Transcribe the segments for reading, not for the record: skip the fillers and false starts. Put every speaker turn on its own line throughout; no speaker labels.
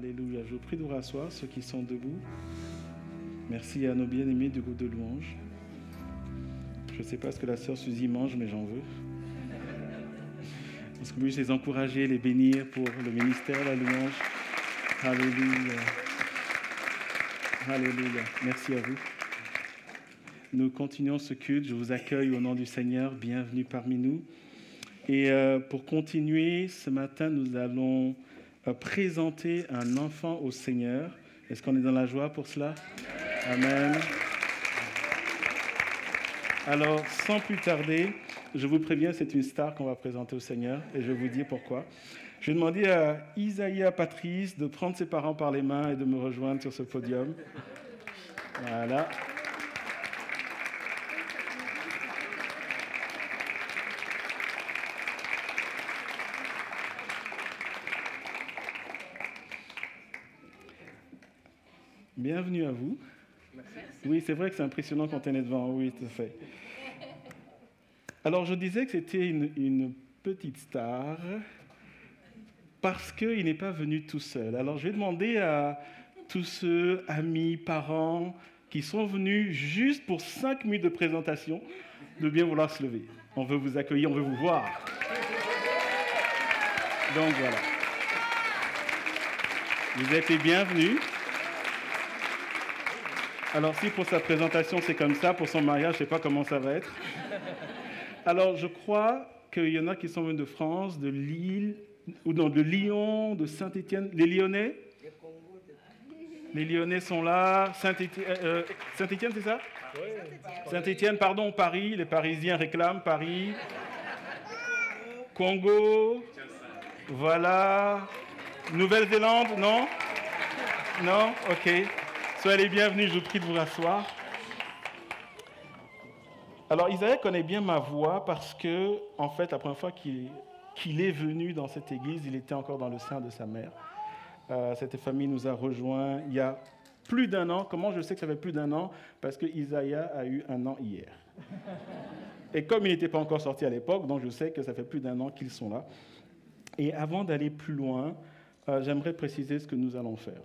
Alléluia. Je vous prie de vous rasseoir, ceux qui sont debout. Merci à nos bien-aimés du groupe de louanges. Je ne sais pas ce que la sœur Suzy mange, mais j'en veux. Est-ce que vous pouvez les encourager, les bénir pour le ministère, la louange? Alléluia. Alléluia. Merci à vous. Nous continuons ce culte. Je vous accueille au nom du Seigneur. Bienvenue parmi nous. Et pour continuer, ce matin, nous allons présenter un enfant au Seigneur. Est-ce qu'on est dans la joie pour cela? Amen. Alors, sans plus tarder, je vous préviens, c'est une star qu'on va présenter au Seigneur et je vais vous dire pourquoi. Je vais demander à Isaïa Patrice de prendre ses parents par les mains et de me rejoindre sur ce podium. Voilà. Bienvenue à vous. Merci. Oui, c'est vrai que c'est impressionnant quand on est devant. Oui, tout à fait. Alors, je disais que c'était une petite star parce qu'il n'est pas venu tout seul. Alors, je vais demander à tous ceux, amis, parents, qui sont venus juste pour 5 minutes de présentation, de bien vouloir se lever. On veut vous accueillir, on veut vous voir. Donc, voilà. Vous êtes les bienvenus. Alors, si pour sa présentation, c'est comme ça, pour son mariage, je ne sais pas comment ça va être. Alors, je crois qu'il y en a qui sont venus de France, de Lille, ou non, de Lyon, de Saint-Étienne. Les Lyonnais? Les Lyonnais sont là. Saint-Étienne, c'est ça? Oui. Saint-Étienne, pardon, Paris. Les Parisiens réclament Paris. Congo. Voilà. Nouvelle-Zélande, non? Non? OK. Soyez les bienvenus, je vous prie de vous rasseoir. Alors, Isaïe connaît bien ma voix parce que, en fait, la première fois qu'il est venu dans cette église, il était encore dans le sein de sa mère. Cette famille nous a rejoints il y a plus d'1 an. Comment je sais que ça fait plus d'1 an? Parce que Isaïe a eu 1 an hier. Et comme il n'était pas encore sorti à l'époque, donc je sais que ça fait plus d'1 an qu'ils sont là. Et avant d'aller plus loin, j'aimerais préciser ce que nous allons faire.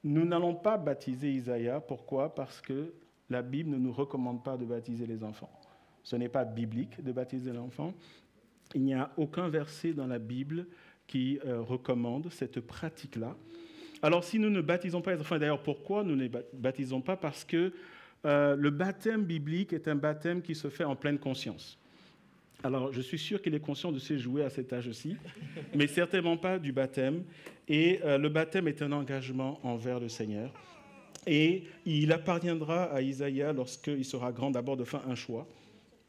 Nous n'allons pas baptiser Isaïe. Pourquoi? Parce que la Bible ne nous recommande pas de baptiser les enfants. Ce n'est pas biblique de baptiser l'enfant. Il n'y a aucun verset dans la Bible qui recommande cette pratique-là. Alors, si nous ne baptisons pas les enfants, et d'ailleurs, pourquoi nous ne les baptisons pas? Parce que le baptême biblique est un baptême qui se fait en pleine conscience. Alors, je suis sûr qu'il est conscient de se jouer à cet âge-ci, mais certainement pas du baptême. Et le baptême est un engagement envers le Seigneur. Et il appartiendra à Isaïe, lorsqu'il sera grand, d'abord de faire un choix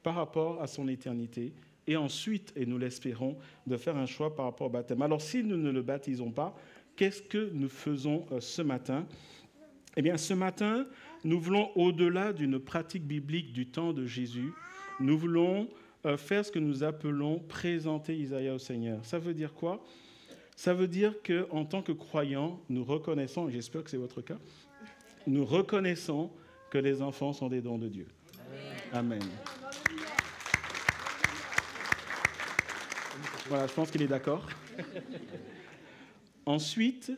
par rapport à son éternité. Et ensuite, et nous l'espérons, de faire un choix par rapport au baptême. Alors, si nous ne le baptisons pas, qu'est-ce que nous faisons ce matin? Eh bien, ce matin, nous voulons, au-delà d'une pratique biblique du temps de Jésus, nous voulons faire ce que nous appelons présenter Isaïe au Seigneur. Ça veut dire quoi? Ça veut dire qu'en tant que croyants, nous reconnaissons, et j'espère que c'est votre cas, nous reconnaissons que les enfants sont des dons de Dieu. Amen. Voilà, je pense qu'il est d'accord. Ensuite,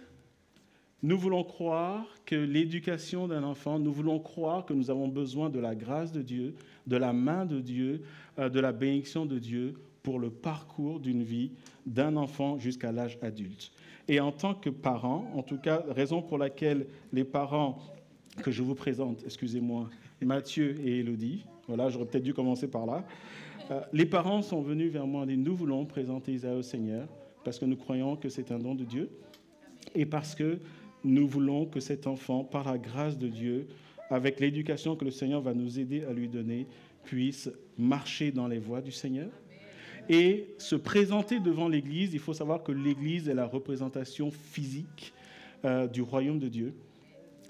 nous voulons croire que l'éducation d'un enfant, nous voulons croire que nous avons besoin de la grâce de Dieu, de la main de Dieu, de la bénédiction de Dieu pour le parcours d'une vie d'un enfant jusqu'à l'âge adulte. Et en tant que parents, en tout cas, raison pour laquelle les parents que je vous présente, excusez-moi, Mathieu et Élodie, voilà, j'aurais peut-être dû commencer par là, les parents sont venus vers moi et dit, nous voulons présenter Isaïe au Seigneur parce que nous croyons que c'est un don de Dieu et parce que nous voulons que cet enfant, par la grâce de Dieu, avec l'éducation que le Seigneur va nous aider à lui donner, puisse marcher dans les voies du Seigneur et se présenter devant l'Église. Il faut savoir que l'Église est la représentation physique du royaume de Dieu.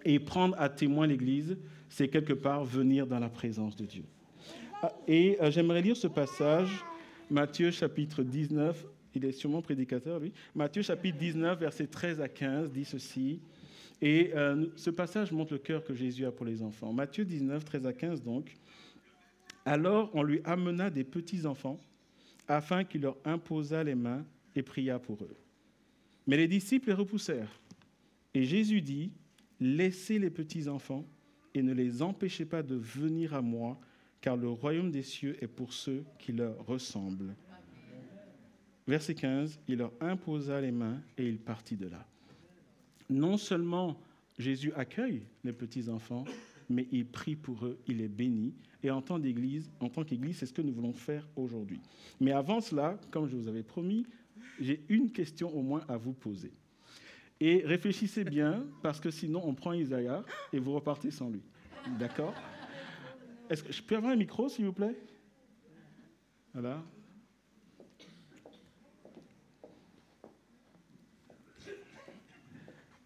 Et prendre à témoin l'Église, c'est quelque part venir dans la présence de Dieu. Et j'aimerais lire ce passage, Matthieu chapitre 19, il est sûrement prédicateur, lui. Matthieu chapitre 19, versets 13 à 15, dit ceci. Et ce passage montre le cœur que Jésus a pour les enfants. Matthieu 19, 13 à 15, donc. Alors, on lui amena des petits enfants, afin qu'il leur imposât les mains et pria pour eux. Mais les disciples les repoussèrent. Et Jésus dit, « Laissez les petits enfants et ne les empêchez pas de venir à moi, car le royaume des cieux est pour ceux qui leur ressemblent. » Verset 15, il leur imposa les mains et il partit de là. Non seulement Jésus accueille les petits enfants, mais il prie pour eux, il les bénit. Et en tant qu'Église, c'est ce que nous voulons faire aujourd'hui. Mais avant cela, comme je vous avais promis, j'ai une question au moins à vous poser. Et réfléchissez bien, parce que sinon on prend Isaïe et vous repartez sans lui. D'accord ? Est-ce que je peux avoir un micro, s'il vous plaît ? Voilà.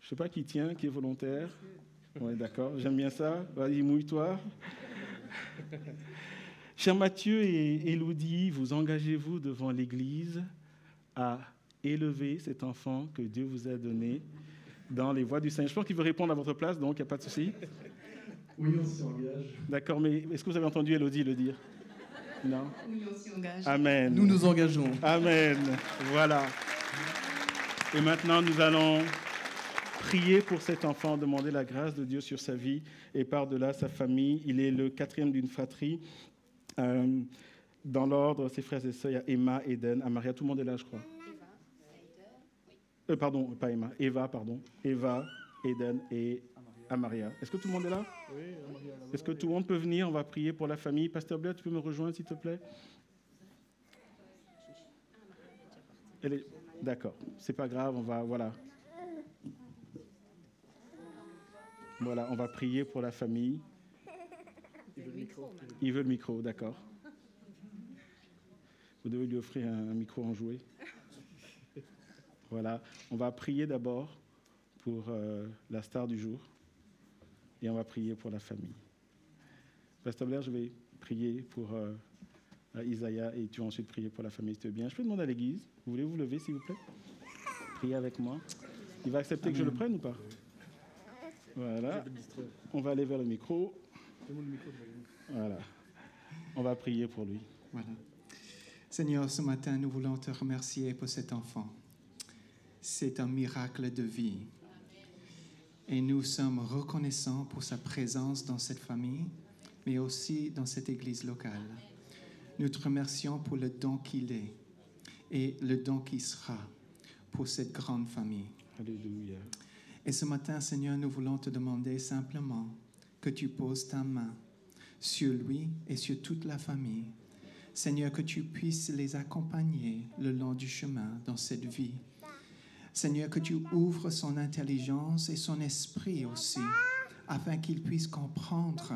Je ne sais pas qui tient, qui est volontaire. Oui, d'accord, j'aime bien ça. Vas-y, mouille-toi. Cher Mathieu et Élodie, vous engagez-vous devant l'Église à élever cet enfant que Dieu vous a donné dans les voies du Seigneur. Je pense qu'il veut répondre à votre place, donc il n'y a pas de souci.
Oui, on s'y engage.
D'accord, mais est-ce que vous avez entendu Élodie le dire ? Non ?
Oui, on s'y engage.
Amen.
Nous nous engageons.
Amen. Voilà. Et maintenant, nous allons prier pour cet enfant, demander la grâce de Dieu sur sa vie et par-delà sa famille. Il est le 4e d'une fratrie. Dans l'ordre, ses frères et sœurs, il y a Emma, Eden, Amaria, tout le monde est là, je crois. Pardon, pas Emma, Eva, Eden et Amaria. Est-ce que tout le monde est là ?
Oui, Amaria.
Est-ce que tout le monde peut venir ? On va prier pour la famille. Pasteur Blair, tu peux me rejoindre, s'il te plaît ? D'accord, c'est pas grave, voilà, on va prier pour la famille. Il veut le micro, d'accord. Vous devez lui offrir un micro enjoué. Voilà, on va prier d'abord pour la star du jour et on va prier pour la famille. Pasteur Blair, je vais prier pour Isaïe et tu vas ensuite prier pour la famille, si tu veux bien. Je peux demander à l'église, vous voulez vous lever s'il vous plaît ? Priez avec moi. Il va accepter que je le prenne ou pas ? Voilà, on va aller vers le micro. Voilà, on va prier pour lui.
Voilà. Seigneur, ce matin, nous voulons te remercier pour cet enfant. C'est un miracle de vie. Et nous sommes reconnaissants pour sa présence dans cette famille, mais aussi dans cette église locale. Nous te remercions pour le don qu'il est et le don qu'il sera pour cette grande famille.
Alléluia.
Et ce matin, Seigneur, nous voulons te demander simplement que tu poses ta main sur lui et sur toute la famille. Seigneur, que tu puisses les accompagner le long du chemin dans cette vie. Seigneur, que tu ouvres son intelligence et son esprit aussi, afin qu'il puisse comprendre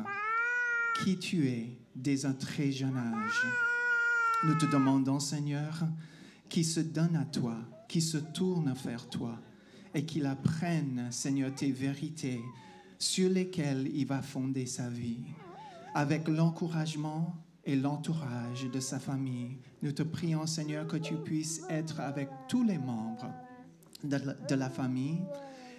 qui tu es dès un très jeune âge. Nous te demandons, Seigneur, qu'il se donne à toi, qu'il se tourne vers toi et qu'il apprenne, Seigneur, tes vérités sur lesquelles il va fonder sa vie. Avec l'encouragement et l'entourage de sa famille, nous te prions, Seigneur, que tu puisses être avec tous les membres de la famille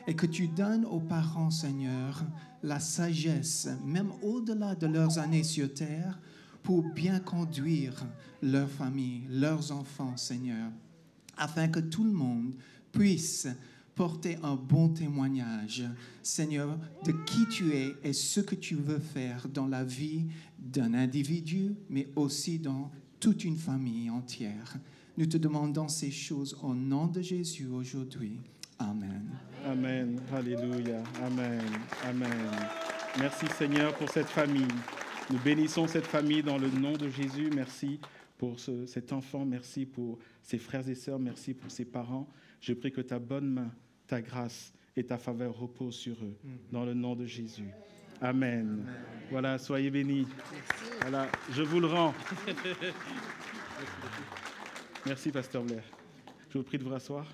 et que tu donnes aux parents, Seigneur, la sagesse, même au-delà de leurs années sur terre, pour bien conduire leur famille, leurs enfants, Seigneur, afin que tout le monde puisse porter un bon témoignage, Seigneur, de qui tu es et ce que tu veux faire dans la vie d'un individu, mais aussi dans toute une famille entière. Nous te demandons ces choses au nom de Jésus aujourd'hui. Amen.
Amen. Alléluia. Amen. Amen. Merci Seigneur pour cette famille. Nous bénissons cette famille dans le nom de Jésus. Merci pour cet enfant. Merci pour ses frères et sœurs. Merci pour ses parents. Je prie que ta bonne main, ta grâce et ta faveur reposent sur eux. Dans le nom de Jésus. Amen. Amen. Voilà, soyez bénis. Merci. Voilà, je vous le rends. Merci, Pasteur Blair. Je vous prie de vous rasseoir.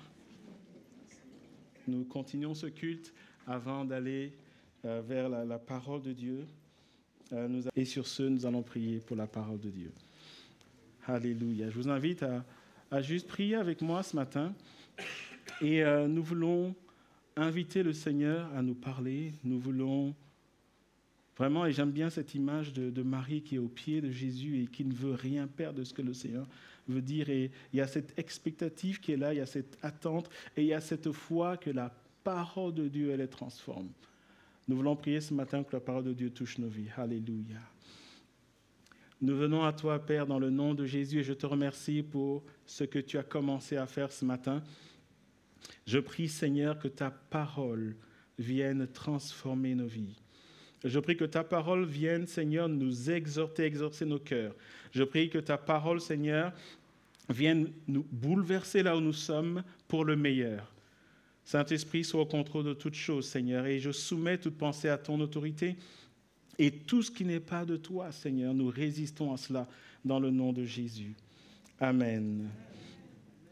Nous continuons ce culte avant d'aller vers la parole de Dieu. Et sur ce, nous allons prier pour la parole de Dieu. Alléluia. Je vous invite à juste prier avec moi ce matin. Et nous voulons inviter le Seigneur à nous parler. Nous voulons Vraiment, et j'aime bien cette image de Marie qui est au pied de Jésus et qui ne veut rien perdre de ce que le Seigneur veut dire. Et il y a cette expectative qui est là, il y a cette attente et il y a cette foi que la parole de Dieu, elle les transforme. Nous voulons prier ce matin que la parole de Dieu touche nos vies. Alléluia. Nous venons à toi, Père, dans le nom de Jésus, et je te remercie pour ce que tu as commencé à faire ce matin. Je prie, Seigneur, que ta parole vienne transformer nos vies. Je prie que ta parole vienne, Seigneur, nous exhorter, exaucer nos cœurs. Je prie que ta parole, Seigneur, vienne nous bouleverser là où nous sommes pour le meilleur. Saint-Esprit, sois au contrôle de toutes choses, Seigneur, et je soumets toute pensée à ton autorité. Et tout ce qui n'est pas de toi, Seigneur, nous résistons à cela dans le nom de Jésus. Amen.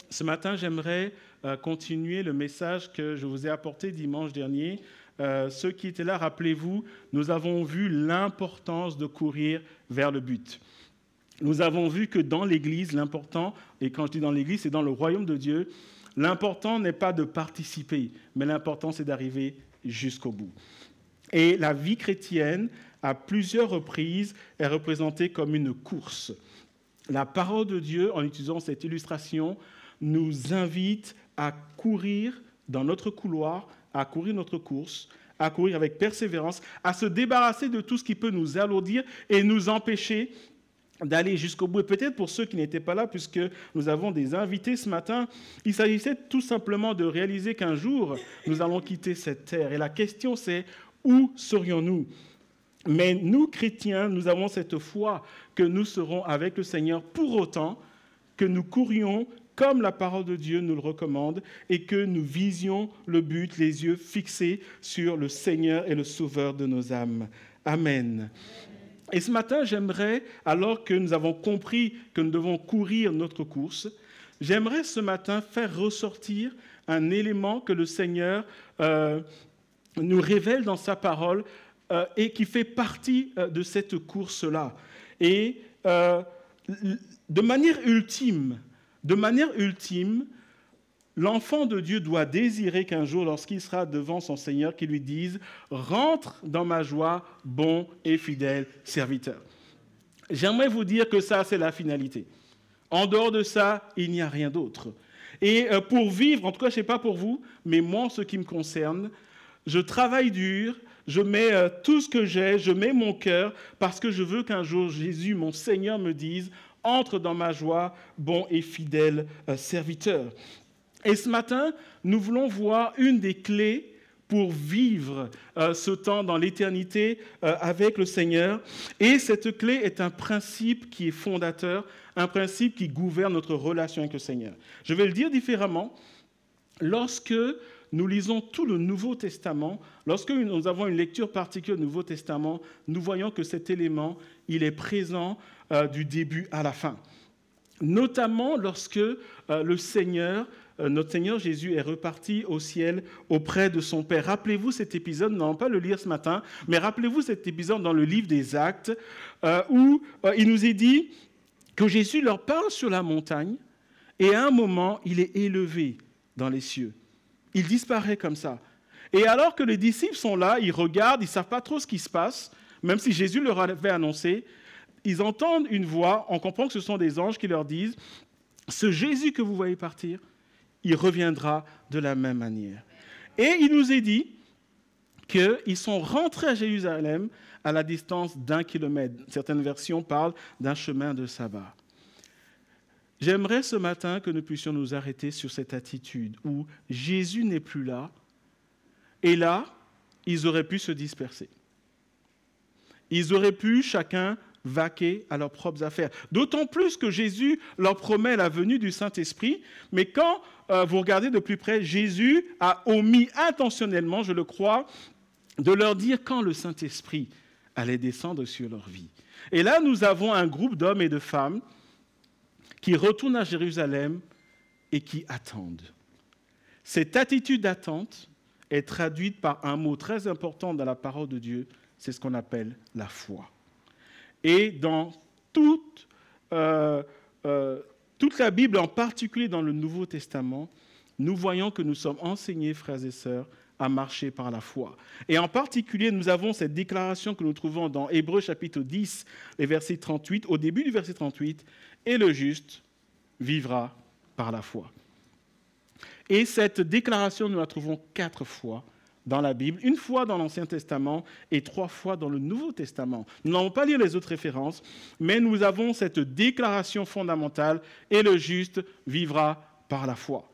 Ce matin, j'aimerais continuer le message que je vous ai apporté dimanche dernier. Ceux qui étaient là, rappelez-vous, nous avons vu l'importance de courir vers le but. Nous avons vu que dans l'Église, l'important, et quand je dis dans l'Église, c'est dans le royaume de Dieu, l'important n'est pas de participer, mais l'important, c'est d'arriver jusqu'au bout. Et la vie chrétienne, à plusieurs reprises, est représentée comme une course. La parole de Dieu, en utilisant cette illustration, nous invite à courir dans notre couloir, à courir notre course, à courir avec persévérance, à se débarrasser de tout ce qui peut nous alourdir et nous empêcher d'aller jusqu'au bout. Et peut-être pour ceux qui n'étaient pas là, puisque nous avons des invités ce matin, il s'agissait tout simplement de réaliser qu'un jour, nous allons quitter cette terre. Et la question, c'est où serions-nous ? Mais nous, chrétiens, nous avons cette foi que nous serons avec le Seigneur pour autant que nous courions comme la parole de Dieu nous le recommande et que nous visions le but, les yeux fixés sur le Seigneur et le Sauveur de nos âmes. Amen. Et ce matin, j'aimerais, alors que nous avons compris que nous devons courir notre course, j'aimerais ce matin faire ressortir un élément que le Seigneur nous révèle dans sa parole et qui fait partie de cette course-là. Et de manière ultime, l'enfant de Dieu doit désirer qu'un jour, lorsqu'il sera devant son Seigneur, qu'il lui dise « Rentre dans ma joie, bon et fidèle serviteur ». J'aimerais vous dire que ça, c'est la finalité. En dehors de ça, il n'y a rien d'autre. Et pour vivre, en tout cas, je ne sais pas pour vous, mais moi, en ce qui me concerne, je travaille dur, je mets tout ce que j'ai, je mets mon cœur, parce que je veux qu'un jour, Jésus, mon Seigneur, me dise « Entre dans ma joie, bon et fidèle serviteur ». Et ce matin, nous voulons voir une des clés pour vivre ce temps dans l'éternité avec le Seigneur. Et cette clé est un principe qui est fondateur, un principe qui gouverne notre relation avec le Seigneur. Je vais le dire différemment. Lorsque nous lisons tout le Nouveau Testament, lorsque nous avons une lecture particulière du Nouveau Testament, nous voyons que cet élément, il est présent du début à la fin. Notamment lorsque le Seigneur, notre Seigneur Jésus est reparti au ciel auprès de son Père. Rappelez-vous cet épisode, nous n'allons pas le lire ce matin, mais rappelez-vous cet épisode dans le livre des Actes où il nous est dit que Jésus leur parle sur la montagne et à un moment, il est élevé dans les cieux. Il disparaît comme ça. Et alors que les disciples sont là, ils regardent, ils ne savent pas trop ce qui se passe, même si Jésus leur avait annoncé, ils entendent une voix, on comprend que ce sont des anges qui leur disent « Ce Jésus que vous voyez partir, il reviendra de la même manière. » Et il nous est dit qu'ils sont rentrés à Jérusalem à la distance d'1 kilomètre. Certaines versions parlent d'un chemin de sabbat. J'aimerais ce matin que nous puissions nous arrêter sur cette attitude où Jésus n'est plus là, et là, ils auraient pu se disperser. Ils auraient pu chacun vaquer à leurs propres affaires. D'autant plus que Jésus leur promet la venue du Saint-Esprit, mais quand vous regardez de plus près, Jésus a omis intentionnellement, je le crois, de leur dire quand le Saint-Esprit allait descendre sur leur vie. Et là, nous avons un groupe d'hommes et de femmes qui retournent à Jérusalem et qui attendent. Cette attitude d'attente est traduite par un mot très important dans la parole de Dieu, c'est ce qu'on appelle la foi. Et dans toute la Bible, en particulier dans le Nouveau Testament, nous voyons que nous sommes enseignés, frères et sœurs, à marcher par la foi. Et en particulier, nous avons cette déclaration que nous trouvons dans Hébreux chapitre 10, les versets 38, au début du verset 38, « Et le juste vivra par la foi ». Et cette déclaration, nous la trouvons 4 fois dans la Bible, 1 fois dans l'Ancien Testament et 3 fois dans le Nouveau Testament. Nous n'allons pas lire les autres références, mais nous avons cette déclaration fondamentale, « Et le juste vivra par la foi ».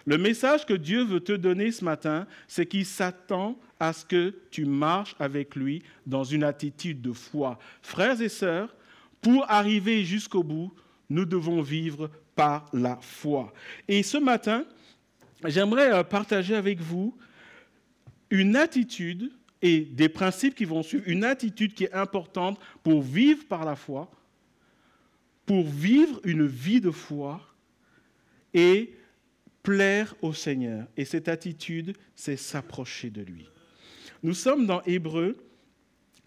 Le message que Dieu veut te donner ce matin, c'est qu'il s'attend à ce que tu marches avec lui dans une attitude de foi. Frères et sœurs, pour arriver jusqu'au bout, nous devons vivre par la foi. Et ce matin, j'aimerais partager avec vous une attitude et des principes qui vont suivre, une attitude qui est importante pour vivre par la foi, pour vivre une vie de foi et plaire au Seigneur. Et cette attitude, c'est s'approcher de lui. Nous sommes dans Hébreux,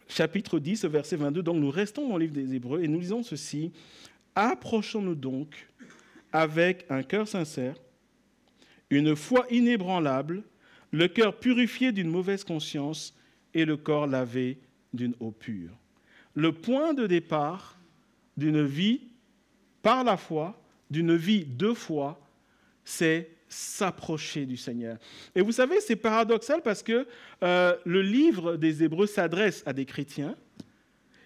chapitre 10, verset 22. Donc nous restons dans le livre des Hébreux et nous lisons ceci. « Approchons-nous donc avec un cœur sincère, une foi inébranlable, le cœur purifié d'une mauvaise conscience et le corps lavé d'une eau pure. » Le point de départ d'une vie par la foi, d'une vie de foi, c'est s'approcher du Seigneur. Et vous savez, c'est paradoxal parce que le livre des Hébreux s'adresse à des chrétiens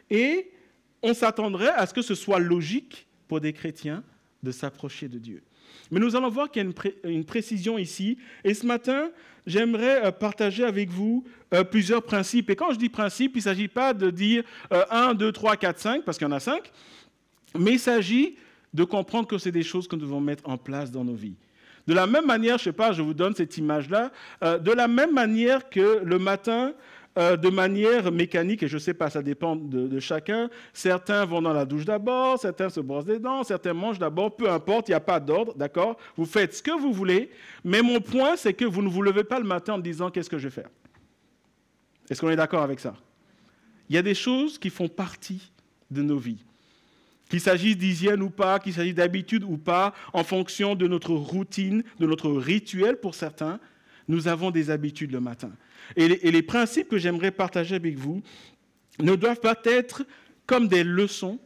et on s'attendrait à ce que ce soit logique pour des chrétiens de s'approcher de Dieu. Mais nous allons voir qu'il y a une précision ici. Et ce matin, j'aimerais partager avec vous plusieurs principes. Et quand je dis principes, il ne s'agit pas de dire 1, 2, 3, 4, 5, parce qu'il y en a 5, mais il s'agit de comprendre que c'est des choses que nous devons mettre en place dans nos vies. De la même manière, je ne sais pas, je vous donne cette image-là, de la même manière que le matin, de manière mécanique, et je ne sais pas, ça dépend de chacun, certains vont dans la douche d'abord, certains se brossent les dents, certains mangent d'abord, peu importe, il n'y a pas d'ordre, d'accord? Vous faites ce que vous voulez, mais mon point, c'est que vous ne vous levez pas le matin en disant « qu'est-ce que je vais faire ?» Est-ce qu'on est d'accord avec ça? Il y a des choses qui font partie de nos vies. Qu'il s'agisse d'hygiène ou pas, qu'il s'agisse d'habitude ou pas, en fonction de notre routine, de notre rituel pour certains, nous avons des habitudes le matin. Et les principes que j'aimerais partager avec vous ne doivent pas être comme des leçons,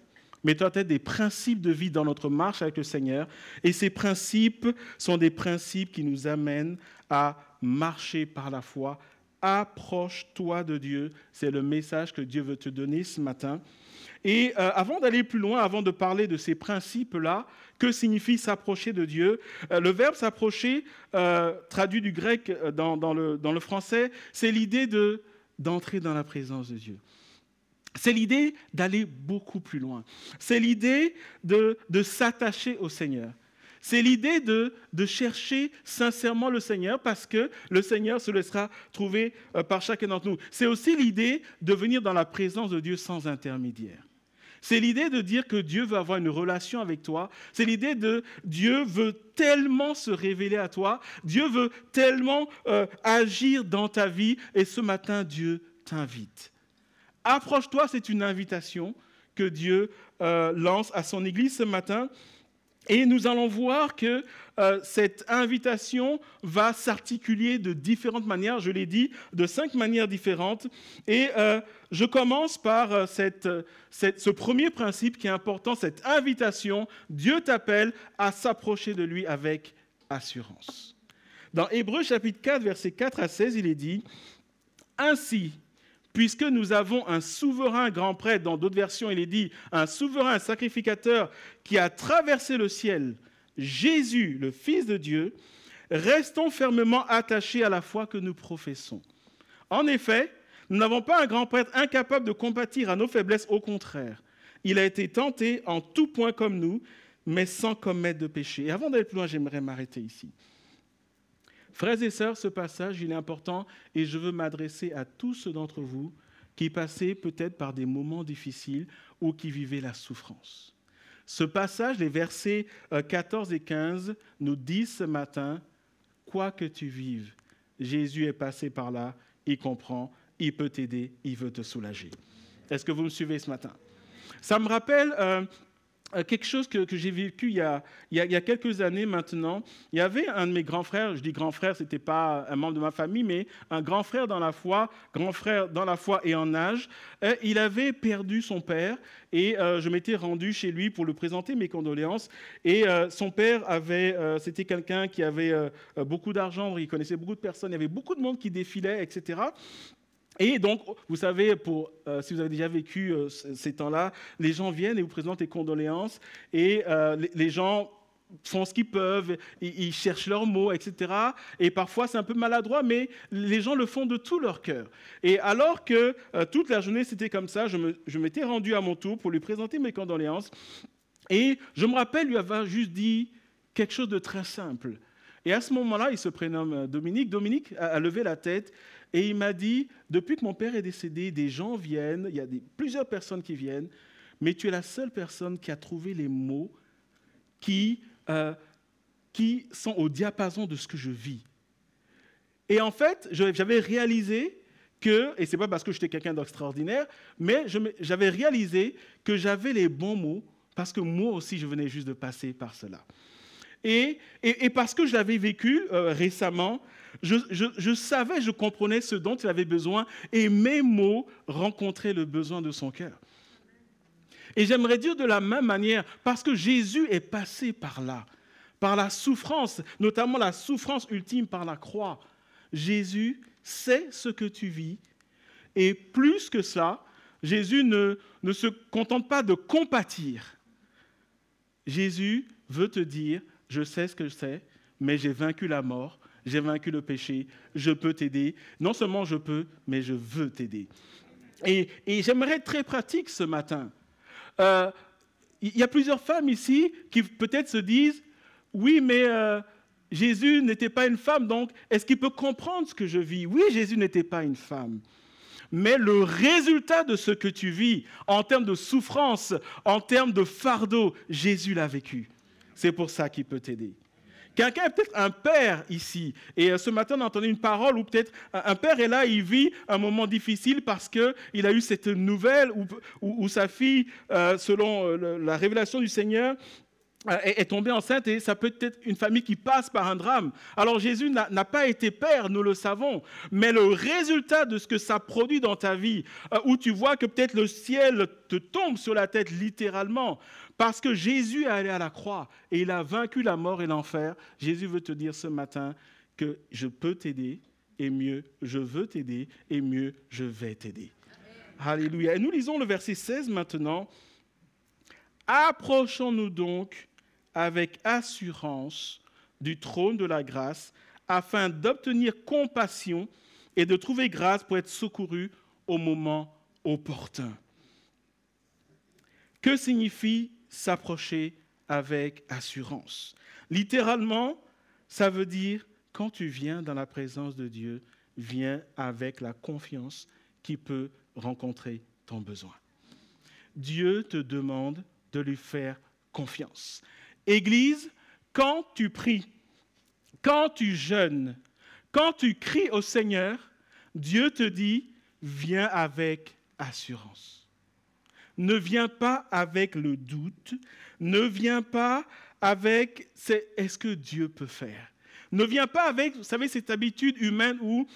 mais doivent être des principes de vie dans notre marche avec le Seigneur. Et ces principes sont des principes qui nous amènent à marcher par la foi. Approche-toi de Dieu. C'est le message que Dieu veut te donner ce matin. Et avant d'aller plus loin, avant de parler de ces principes-là, que signifie s'approcher de Dieu? Le verbe s'approcher, traduit du grec dans le français, c'est l'idée d'entrer dans la présence de Dieu. C'est l'idée d'aller beaucoup plus loin. C'est l'idée de s'attacher au Seigneur. C'est l'idée de chercher sincèrement le Seigneur parce que le Seigneur se laissera trouver par chacun d'entre nous. C'est aussi l'idée de venir dans la présence de Dieu sans intermédiaire. C'est l'idée de dire que Dieu veut avoir une relation avec toi. C'est l'idée de Dieu veut tellement se révéler à toi. Dieu veut tellement agir dans ta vie. Et ce matin, Dieu t'invite. Approche-toi, c'est une invitation que Dieu lance à son Église ce matin. Et nous allons voir que cette invitation va s'articuler de différentes manières, je l'ai dit, de 5 manières différentes. Et je commence par ce premier principe qui est important, cette invitation. Dieu t'appelle à s'approcher de lui avec assurance. Dans Hébreux chapitre 4, versets 4 à 16, il est dit « Ainsi, puisque nous avons un souverain grand prêtre, dans d'autres versions il est dit un souverain sacrificateur qui a traversé le ciel, Jésus, le Fils de Dieu, restons fermement attachés à la foi que nous professons. En effet, nous n'avons pas un grand prêtre incapable de compatir à nos faiblesses, au contraire. Il a été tenté en tout point comme nous, mais sans commettre de péché. » Et avant d'aller plus loin, j'aimerais m'arrêter ici. Frères et sœurs, ce passage, il est important et je veux m'adresser à tous ceux d'entre vous qui passaient peut-être par des moments difficiles ou qui vivaient la souffrance. Ce passage, les versets 14 et 15, nous disent ce matin, quoi que tu vives, Jésus est passé par là, il comprend, il peut t'aider, il veut te soulager. Est-ce que vous me suivez ce matin? Ça me rappelle quelque chose que j'ai vécu il y a quelques années maintenant. Il y avait un de mes grands frères, je dis grand frère, ce n'était pas un membre de ma famille, mais un grand frère dans la foi et en âge. Il avait perdu son père et je m'étais rendu chez lui pour lui présenter mes condoléances. Et son père c'était quelqu'un qui avait beaucoup d'argent, il connaissait beaucoup de personnes, il y avait beaucoup de monde qui défilait, etc. Et donc, vous savez, si vous avez déjà vécu ces temps-là, les gens viennent et vous présentent les condoléances et les gens font ce qu'ils peuvent, ils cherchent leurs mots, etc. Et parfois, c'est un peu maladroit, mais les gens le font de tout leur cœur. Et alors que toute la journée, c'était comme ça, je m'étais rendu à mon tour pour lui présenter mes condoléances. Et je me rappelle lui avoir juste dit quelque chose de très simple. Et à ce moment-là, il se prénomme Dominique. Dominique a levé la tête et il m'a dit, depuis que mon père est décédé, des gens viennent, il y a plusieurs personnes qui viennent, mais tu es la seule personne qui a trouvé les mots qui sont au diapason de ce que je vis. Et en fait, j'avais réalisé que, et ce n'est pas parce que j'étais quelqu'un d'extraordinaire, mais j'avais réalisé que j'avais les bons mots parce que moi aussi, je venais juste de passer par cela. Et parce que je l'avais vécu récemment, je savais, je comprenais ce dont il avait besoin et mes mots rencontraient le besoin de son cœur. Et j'aimerais dire de la même manière, parce que Jésus est passé par là, par la souffrance, notamment la souffrance ultime par la croix. Jésus sait ce que tu vis et plus que cela, Jésus ne se contente pas de compatir. Jésus veut te dire, je sais ce que je sais, mais j'ai vaincu la mort, j'ai vaincu le péché, je peux t'aider. Non seulement je peux, mais je veux t'aider. Et j'aimerais être très pratique ce matin. Il y a plusieurs femmes ici qui peut-être se disent, oui, mais Jésus n'était pas une femme, donc est-ce qu'il peut comprendre ce que je vis? Oui, Jésus n'était pas une femme. Mais le résultat de ce que tu vis, en termes de souffrance, en termes de fardeau, Jésus l'a vécu. C'est pour ça qu'il peut t'aider. Quelqu'un est peut-être un père ici, et ce matin on a entendu une parole où peut-être un père est là, il vit un moment difficile parce qu'il a eu cette nouvelle où sa fille, selon la révélation du Seigneur, est tombée enceinte, et ça peut être une famille qui passe par un drame. Alors Jésus n'a pas été père, nous le savons, mais le résultat de ce que ça produit dans ta vie, où tu vois que peut-être le ciel te tombe sur la tête littéralement, parce que Jésus est allé à la croix et il a vaincu la mort et l'enfer. Jésus veut te dire ce matin que je peux t'aider et mieux, je veux t'aider et mieux, je vais t'aider. Alléluia. Et nous lisons le verset 16 maintenant. Approchons-nous donc avec assurance du trône de la grâce afin d'obtenir compassion et de trouver grâce pour être secouru au moment opportun. Que signifie s'approcher avec assurance? Littéralement, ça veut dire quand tu viens dans la présence de Dieu, viens avec la confiance qui peut rencontrer ton besoin. Dieu te demande de lui faire confiance. Église, quand tu pries, quand tu jeûnes, quand tu cries au Seigneur, Dieu te dit, viens avec assurance. Ne viens pas avec le doute, ne viens pas avec est-ce que Dieu peut faire. Ne viens pas avec, vous savez, cette habitude humaine où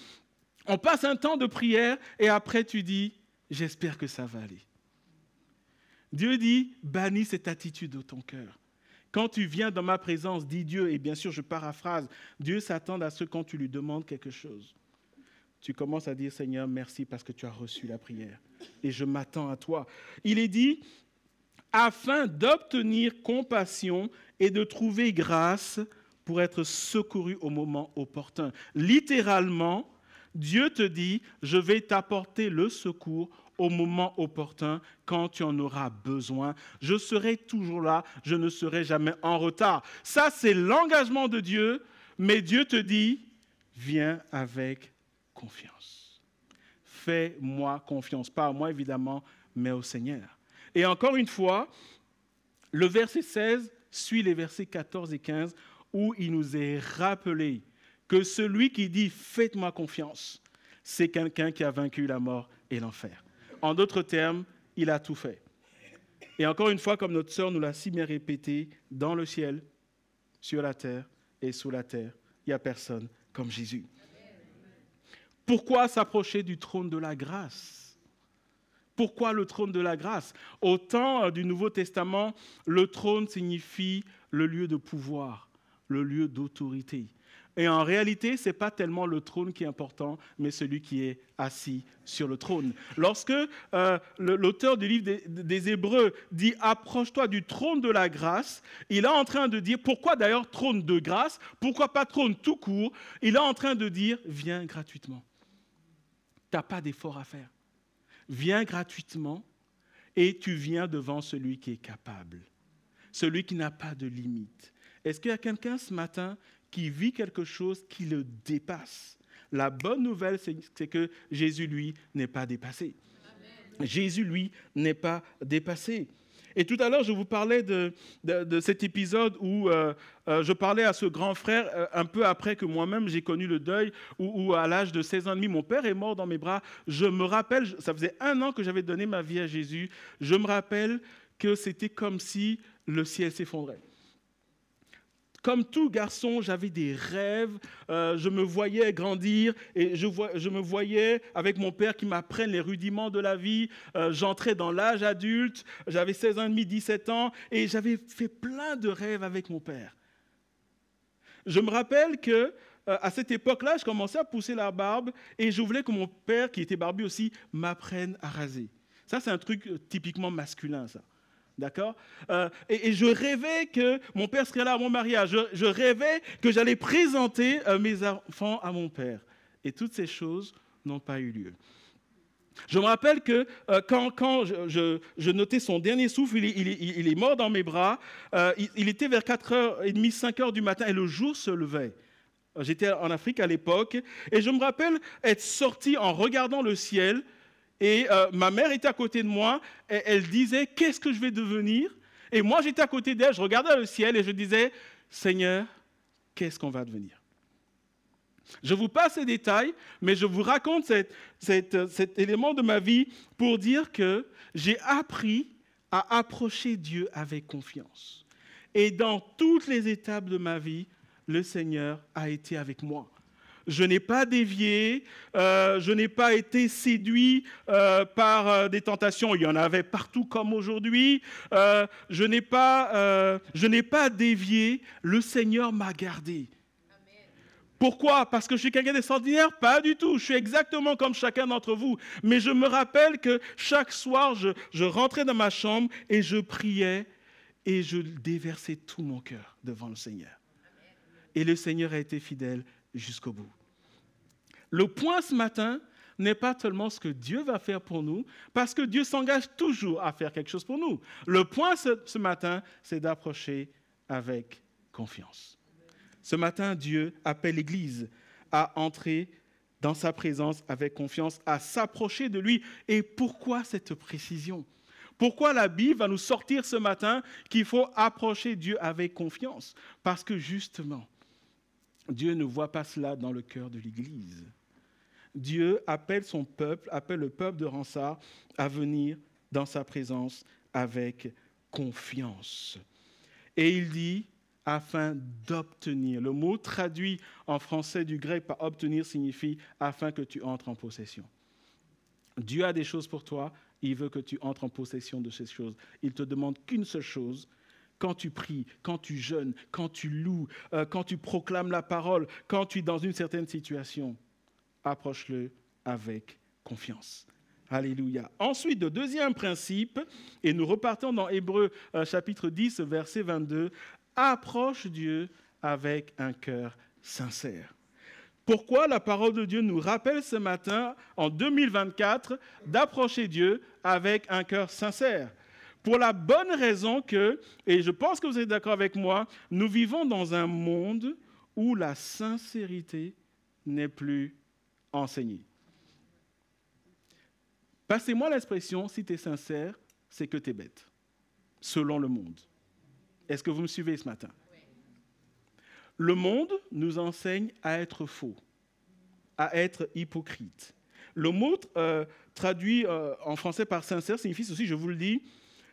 on passe un temps de prière et après tu dis, j'espère que ça va aller. Dieu dit, bannis cette attitude de ton cœur. Quand tu viens dans ma présence, dit Dieu, et bien sûr je paraphrase, Dieu s'attend à ce quand tu lui demandes quelque chose. Tu commences à dire, Seigneur, merci parce que tu as reçu la prière. Et je m'attends à toi. Il est dit, afin d'obtenir compassion et de trouver grâce pour être secouru au moment opportun. Littéralement, Dieu te dit, je vais t'apporter le secours au moment opportun, quand tu en auras besoin. Je serai toujours là, je ne serai jamais en retard. Ça, c'est l'engagement de Dieu, mais Dieu te dit, viens avec confiance. Fais-moi confiance, pas à moi évidemment, mais au Seigneur. Et encore une fois, le verset 16 suit les versets 14 et 15, où il nous est rappelé que celui qui dit « faites-moi confiance », c'est quelqu'un qui a vaincu la mort et l'enfer. En d'autres termes, il a tout fait. Et encore une fois, comme notre sœur nous l'a si bien répété, dans le ciel, sur la terre et sous la terre, il n'y a personne comme Jésus. Pourquoi s'approcher du trône de la grâce? Pourquoi le trône de la grâce? Au temps du Nouveau Testament, le trône signifie le lieu de pouvoir, le lieu d'autorité. Et en réalité, ce n'est pas tellement le trône qui est important, mais celui qui est assis sur le trône. Lorsque l'auteur du livre des Hébreux dit « Approche-toi du trône de la grâce », il est en train de dire, pourquoi d'ailleurs trône de grâce? Pourquoi pas trône tout court? Il est en train de dire « Viens gratuitement ». Tu n'as pas d'effort à faire. Viens gratuitement et tu viens devant celui qui est capable, celui qui n'a pas de limite. Est-ce qu'il y a quelqu'un ce matin qui vit quelque chose qui le dépasse? La bonne nouvelle, c'est que Jésus, lui, n'est pas dépassé. Amen. Jésus, lui, n'est pas dépassé. Et tout à l'heure, je vous parlais de cet épisode où je parlais à ce grand frère, un peu après que moi-même j'ai connu le deuil, où à l'âge de 16 ans et demi, mon père est mort dans mes bras. Je me rappelle, ça faisait 1 an que j'avais donné ma vie à Jésus, je me rappelle que c'était comme si le ciel s'effondrait. Comme tout garçon, j'avais des rêves, je me voyais grandir et je me voyais avec mon père qui m'apprenne les rudiments de la vie. J'entrais dans l'âge adulte, j'avais 16 ans et demi, 17 ans et j'avais fait plein de rêves avec mon père. Je me rappelle qu'à cette époque-là, je commençais à pousser la barbe et je voulais que mon père, qui était barbu aussi, m'apprenne à raser. Ça, c'est un truc typiquement masculin, ça. D'accord? Et je rêvais que mon père serait là à mon mariage. Je rêvais que j'allais présenter mes enfants à mon père. Et toutes ces choses n'ont pas eu lieu. Je me rappelle que quand je notais son dernier souffle, il est mort dans mes bras. Il était vers 4h30, 5h du matin et le jour se levait. J'étais en Afrique à l'époque. Et je me rappelle être sorti en regardant le ciel. Et ma mère était à côté de moi, et elle disait « Qu'est-ce que je vais devenir ?» Et moi, j'étais à côté d'elle, je regardais le ciel et je disais « Seigneur, qu'est-ce qu'on va devenir ?» Je vous passe les détails, mais je vous raconte cet élément de ma vie pour dire que j'ai appris à approcher Dieu avec confiance. Et dans toutes les étapes de ma vie, le Seigneur a été avec moi. Je n'ai pas dévié, je n'ai pas été séduit par des tentations. Il y en avait partout comme aujourd'hui. Je n'ai pas dévié. Le Seigneur m'a gardé. Amen. Pourquoi? Parce que je suis quelqu'un d'extraordinaire? Pas du tout. Je suis exactement comme chacun d'entre vous. Mais je me rappelle que chaque soir, je rentrais dans ma chambre et je priais et je déversais tout mon cœur devant le Seigneur. Amen. Et le Seigneur a été fidèle jusqu'au bout. Le point ce matin n'est pas tellement ce que Dieu va faire pour nous, parce que Dieu s'engage toujours à faire quelque chose pour nous. Le point ce matin, c'est d'approcher avec confiance. Ce matin, Dieu appelle l'Église à entrer dans sa présence avec confiance, à s'approcher de lui. Et pourquoi cette précision? Pourquoi la Bible va nous sortir ce matin qu'il faut approcher Dieu avec confiance? Parce que justement, Dieu ne voit pas cela dans le cœur de l'Église. Dieu appelle son peuple, appelle le peuple de Ransard à venir dans sa présence avec confiance. Et il dit, afin d'obtenir. Le mot traduit en français du grec par obtenir signifie afin que tu entres en possession. Dieu a des choses pour toi, il veut que tu entres en possession de ces choses. Il ne te demande qu'une seule chose. Quand tu pries, quand tu jeûnes, quand tu loues, quand tu proclames la parole, quand tu es dans une certaine situation, approche-le avec confiance. Alléluia. Ensuite, le deuxième principe, et nous repartons dans Hébreux chapitre 10, verset 22, approche Dieu avec un cœur sincère. Pourquoi la parole de Dieu nous rappelle ce matin, en 2024, d'approcher Dieu avec un cœur sincère? Pour la bonne raison que, et je pense que vous êtes d'accord avec moi, nous vivons dans un monde où la sincérité n'est plus enseignée. Passez-moi l'expression, si tu es sincère, c'est que tu es bête, selon le monde. Est-ce que vous me suivez ce matin? Oui. Le monde nous enseigne à être faux, à être hypocrite. Le mot traduit en français par sincère signifie ceci, je vous le dis,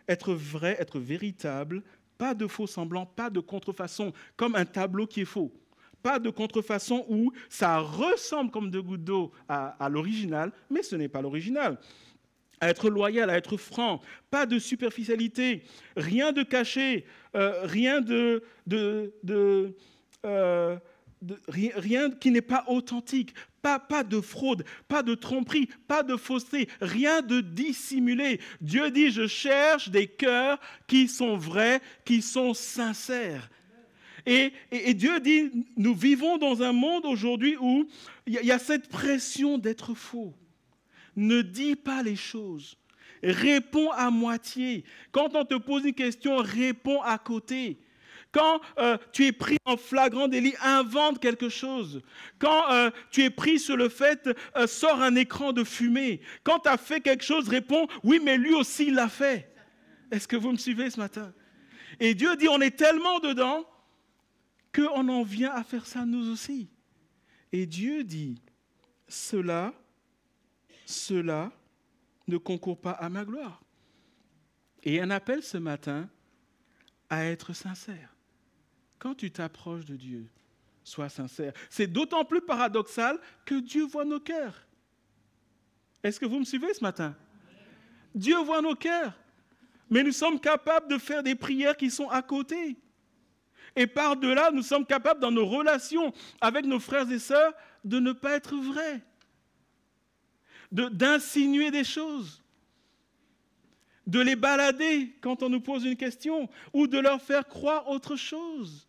être vrai, être véritable, pas de faux semblants, pas de contrefaçon, comme un tableau qui est faux. Pas de contrefaçon où ça ressemble comme deux gouttes d'eau à l'original, mais ce n'est pas l'original. À être loyal, à être franc, pas de superficialité, rien de caché, rien rien qui n'est pas authentique, pas de fraude, pas de tromperie, pas de fausseté, rien de dissimulé. Dieu dit, je cherche des cœurs qui sont vrais, qui sont sincères. Et Dieu dit, nous vivons dans un monde aujourd'hui où il y a cette pression d'être faux. Ne dis pas les choses. Réponds à moitié. Quand on te pose une question, réponds à côté. Quand tu es pris en flagrant délit, invente quelque chose. Quand tu es pris sur le fait, sors un écran de fumée. Quand tu as fait quelque chose, réponds, oui, mais lui aussi l'a fait. Est-ce que vous me suivez ce matin? Et Dieu dit, on est tellement dedans qu'on en vient à faire ça nous aussi. Et Dieu dit, cela ne concourt pas à ma gloire. Et un appel ce matin à être sincère. Quand tu t'approches de Dieu, sois sincère. C'est d'autant plus paradoxal que Dieu voit nos cœurs. Est-ce que vous me suivez ce matin? Dieu voit nos cœurs. Mais nous sommes capables de faire des prières qui sont à côté. Et par-delà, nous sommes capables, dans nos relations avec nos frères et sœurs, de ne pas être vrais. D'insinuer des choses. De les balader quand on nous pose une question. Ou de leur faire croire autre chose.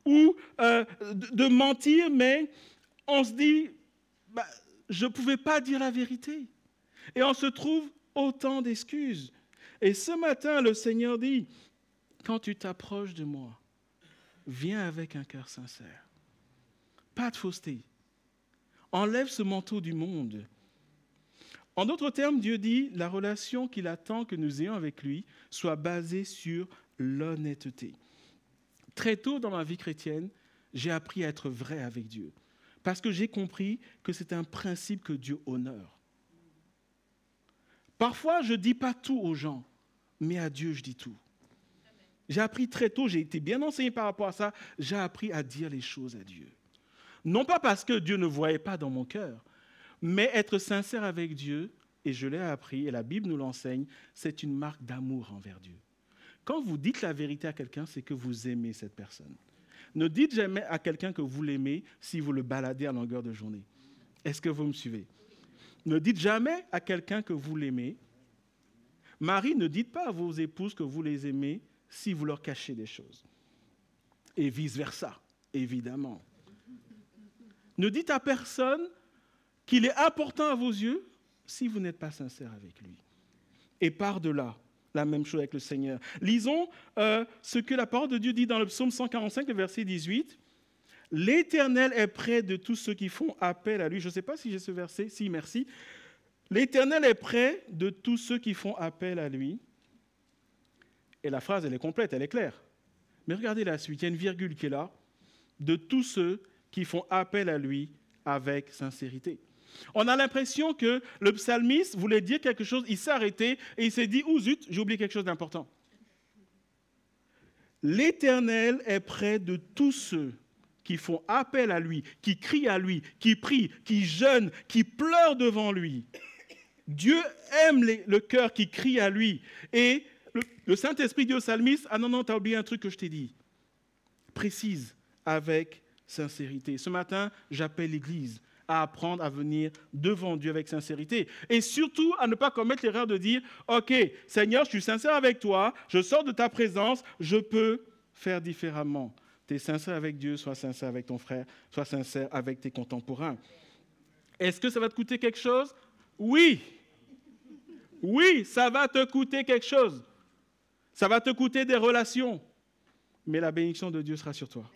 Ou de mentir, mais on se dit, je ne pouvais pas dire la vérité. Et on se trouve autant d'excuses. Et ce matin, le Seigneur dit, quand tu t'approches de moi, viens avec un cœur sincère. Pas de fausseté. Enlève ce manteau du monde. En d'autres termes, Dieu dit, la relation qu'il attend que nous ayons avec lui soit basée sur l'honnêteté. Très tôt dans ma vie chrétienne, j'ai appris à être vrai avec Dieu. Parce que j'ai compris que c'est un principe que Dieu honore. Parfois, je ne dis pas tout aux gens, mais à Dieu, je dis tout. J'ai appris très tôt, j'ai été bien enseigné par rapport à ça, j'ai appris à dire les choses à Dieu. Non pas parce que Dieu ne voyait pas dans mon cœur, mais être sincère avec Dieu, et je l'ai appris, et la Bible nous l'enseigne, c'est une marque d'amour envers Dieu. Quand vous dites la vérité à quelqu'un, c'est que vous aimez cette personne. Ne dites jamais à quelqu'un que vous l'aimez si vous le baladez à longueur de journée. Est-ce que vous me suivez? Ne dites jamais à quelqu'un que vous l'aimez. Marie, ne dites pas à vos épouses que vous les aimez si vous leur cachez des choses. Et vice-versa, évidemment. Ne dites à personne qu'il est important à vos yeux si vous n'êtes pas sincère avec lui. Et par-delà, la même chose avec le Seigneur. Lisons ce que la parole de Dieu dit dans le psaume 145, le verset 18. « L'Éternel est près de tous ceux qui font appel à lui. » Je ne sais pas si j'ai ce verset. Si, merci. « L'Éternel est près de tous ceux qui font appel à lui. » Et la phrase, elle est complète, elle est claire. Mais regardez la suite, il y a une virgule qui est là. « De tous ceux qui font appel à lui avec sincérité. » On a l'impression que le psalmiste voulait dire quelque chose, il s'est arrêté et il s'est dit « Oh zut, j'ai oublié quelque chose d'important. » L'Éternel est près de tous ceux qui font appel à lui, qui crient à lui, qui prient, qui jeûnent, qui pleurent devant lui. Dieu aime le cœur qui crie à lui. Et le Saint-Esprit dit au psalmiste « Ah non, tu as oublié un truc que je t'ai dit. » Précise avec sincérité. Ce matin, j'appelle l'Église à apprendre à venir devant Dieu avec sincérité. Et surtout, à ne pas commettre l'erreur de dire « Ok, Seigneur, je suis sincère avec toi, je sors de ta présence, je peux faire différemment. » Tu es sincère avec Dieu, sois sincère avec ton frère, sois sincère avec tes contemporains. Est-ce que ça va te coûter quelque chose? Oui. Oui, ça va te coûter quelque chose. Ça va te coûter des relations. Mais la bénédiction de Dieu sera sur toi.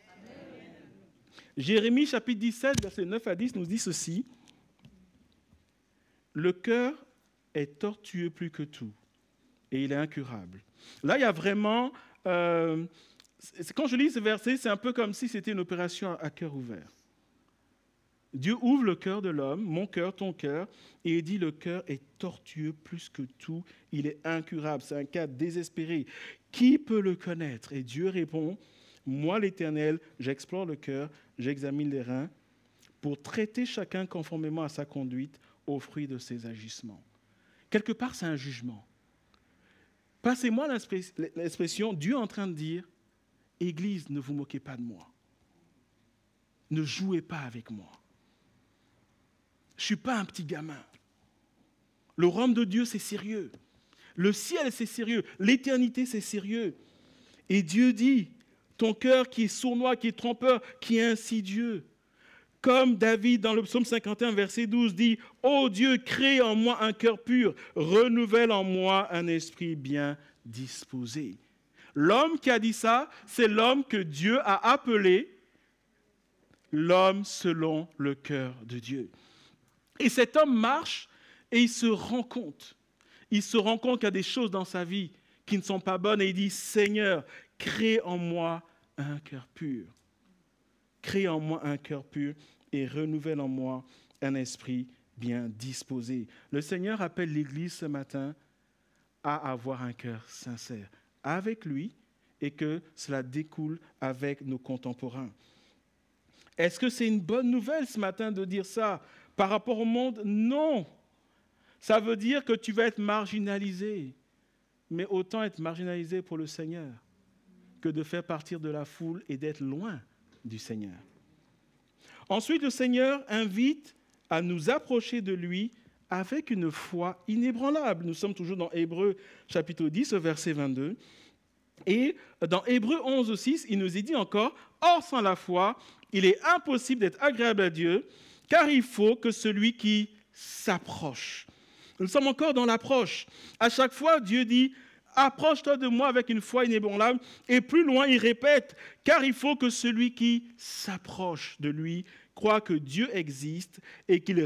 Jérémie chapitre 17, versets 9 à 10 nous dit ceci. « Le cœur est tortueux plus que tout, et il est incurable. » Là, il y a vraiment... quand je lis ce verset, c'est un peu comme si c'était une opération à cœur ouvert. Dieu ouvre le cœur de l'homme, mon cœur, ton cœur, et il dit le cœur est tortueux plus que tout, il est incurable, c'est un cas désespéré. Qui peut le connaître? Et Dieu répond, moi l'Éternel, j'explore le cœur, j'examine les reins, pour traiter chacun conformément à sa conduite, au fruit de ses agissements. Quelque part, c'est un jugement. Passez-moi l'expression, Dieu est en train de dire, Église, ne vous moquez pas de moi. Ne jouez pas avec moi. Je ne suis pas un petit gamin. Le royaume de Dieu, c'est sérieux. Le ciel, c'est sérieux. L'éternité, c'est sérieux. Et Dieu dit, ton cœur qui est sournois, qui est trompeur, qui est insidieux. Comme David, dans le psaume 51, verset 12, dit, « Ô Dieu, crée en moi un cœur pur, renouvelle en moi un esprit bien disposé. » L'homme qui a dit ça, c'est l'homme que Dieu a appelé l'homme selon le cœur de Dieu. Et cet homme marche et il se rend compte. Il se rend compte qu'il y a des choses dans sa vie qui ne sont pas bonnes et il dit, « Seigneur, crée en moi un cœur pur. Crée en moi un cœur pur et renouvelle en moi un esprit bien disposé. » Le Seigneur appelle l'Église ce matin à avoir un cœur sincère avec lui et que cela découle avec nos contemporains. Est-ce que c'est une bonne nouvelle ce matin de dire ça par rapport au monde? Non. Ça veut dire que tu vas être marginalisé. Mais autant être marginalisé pour le Seigneur que de faire partir de la foule et d'être loin du Seigneur. Ensuite, le Seigneur invite à nous approcher de lui avec une foi inébranlable. Nous sommes toujours dans Hébreux chapitre 10, verset 22. Et dans Hébreux 11, 6, il nous est dit encore, « Or, sans la foi, il est impossible d'être agréable à Dieu, car il faut que celui qui s'approche. » Nous sommes encore dans l'approche. À chaque fois, Dieu dit, « Approche-toi de moi avec une foi inébranlable. » Et plus loin, il répète, « Car il faut que celui qui s'approche de lui croit que Dieu existe et qu'il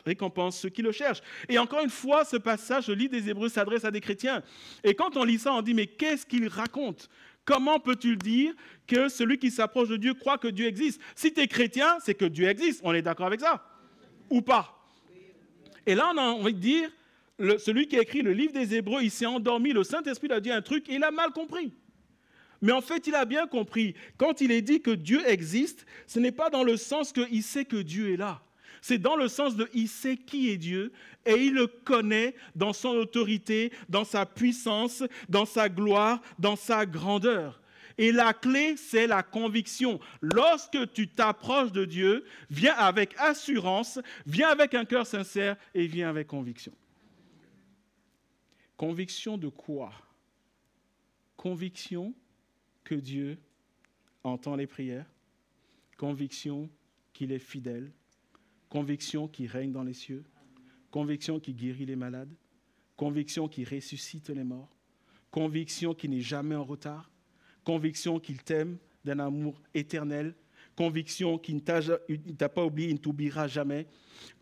récompense ceux qui le cherchent. » Et encore une fois, ce passage, le livre des Hébreux s'adresse à des chrétiens. Et quand on lit ça, on dit, mais qu'est-ce qu'il raconte? Comment peux-tu dire que celui qui s'approche de Dieu croit que Dieu existe? Si tu es chrétien, c'est que Dieu existe. On est d'accord avec ça? Ou pas? Et là, on a envie de dire, celui qui a écrit le livre des Hébreux, il s'est endormi, le Saint-Esprit lui a dit un truc et il a mal compris. Mais en fait, il a bien compris. Quand il est dit que Dieu existe, ce n'est pas dans le sens qu'il sait que Dieu est là. C'est dans le sens de il sait qui est Dieu et il le connaît dans son autorité, dans sa puissance, dans sa gloire, dans sa grandeur. Et la clé, c'est la conviction. Lorsque tu t'approches de Dieu, viens avec assurance, viens avec un cœur sincère et viens avec conviction. Conviction de quoi? Conviction que Dieu entend les prières, conviction qu'il est fidèle, conviction qu'il règne dans les cieux, conviction qu'il guérit les malades, conviction qu'il ressuscite les morts, conviction qu'il n'est jamais en retard, conviction qu'il t'aime d'un amour éternel, conviction qu'il ne t'a pas oublié, il ne t'oubliera jamais,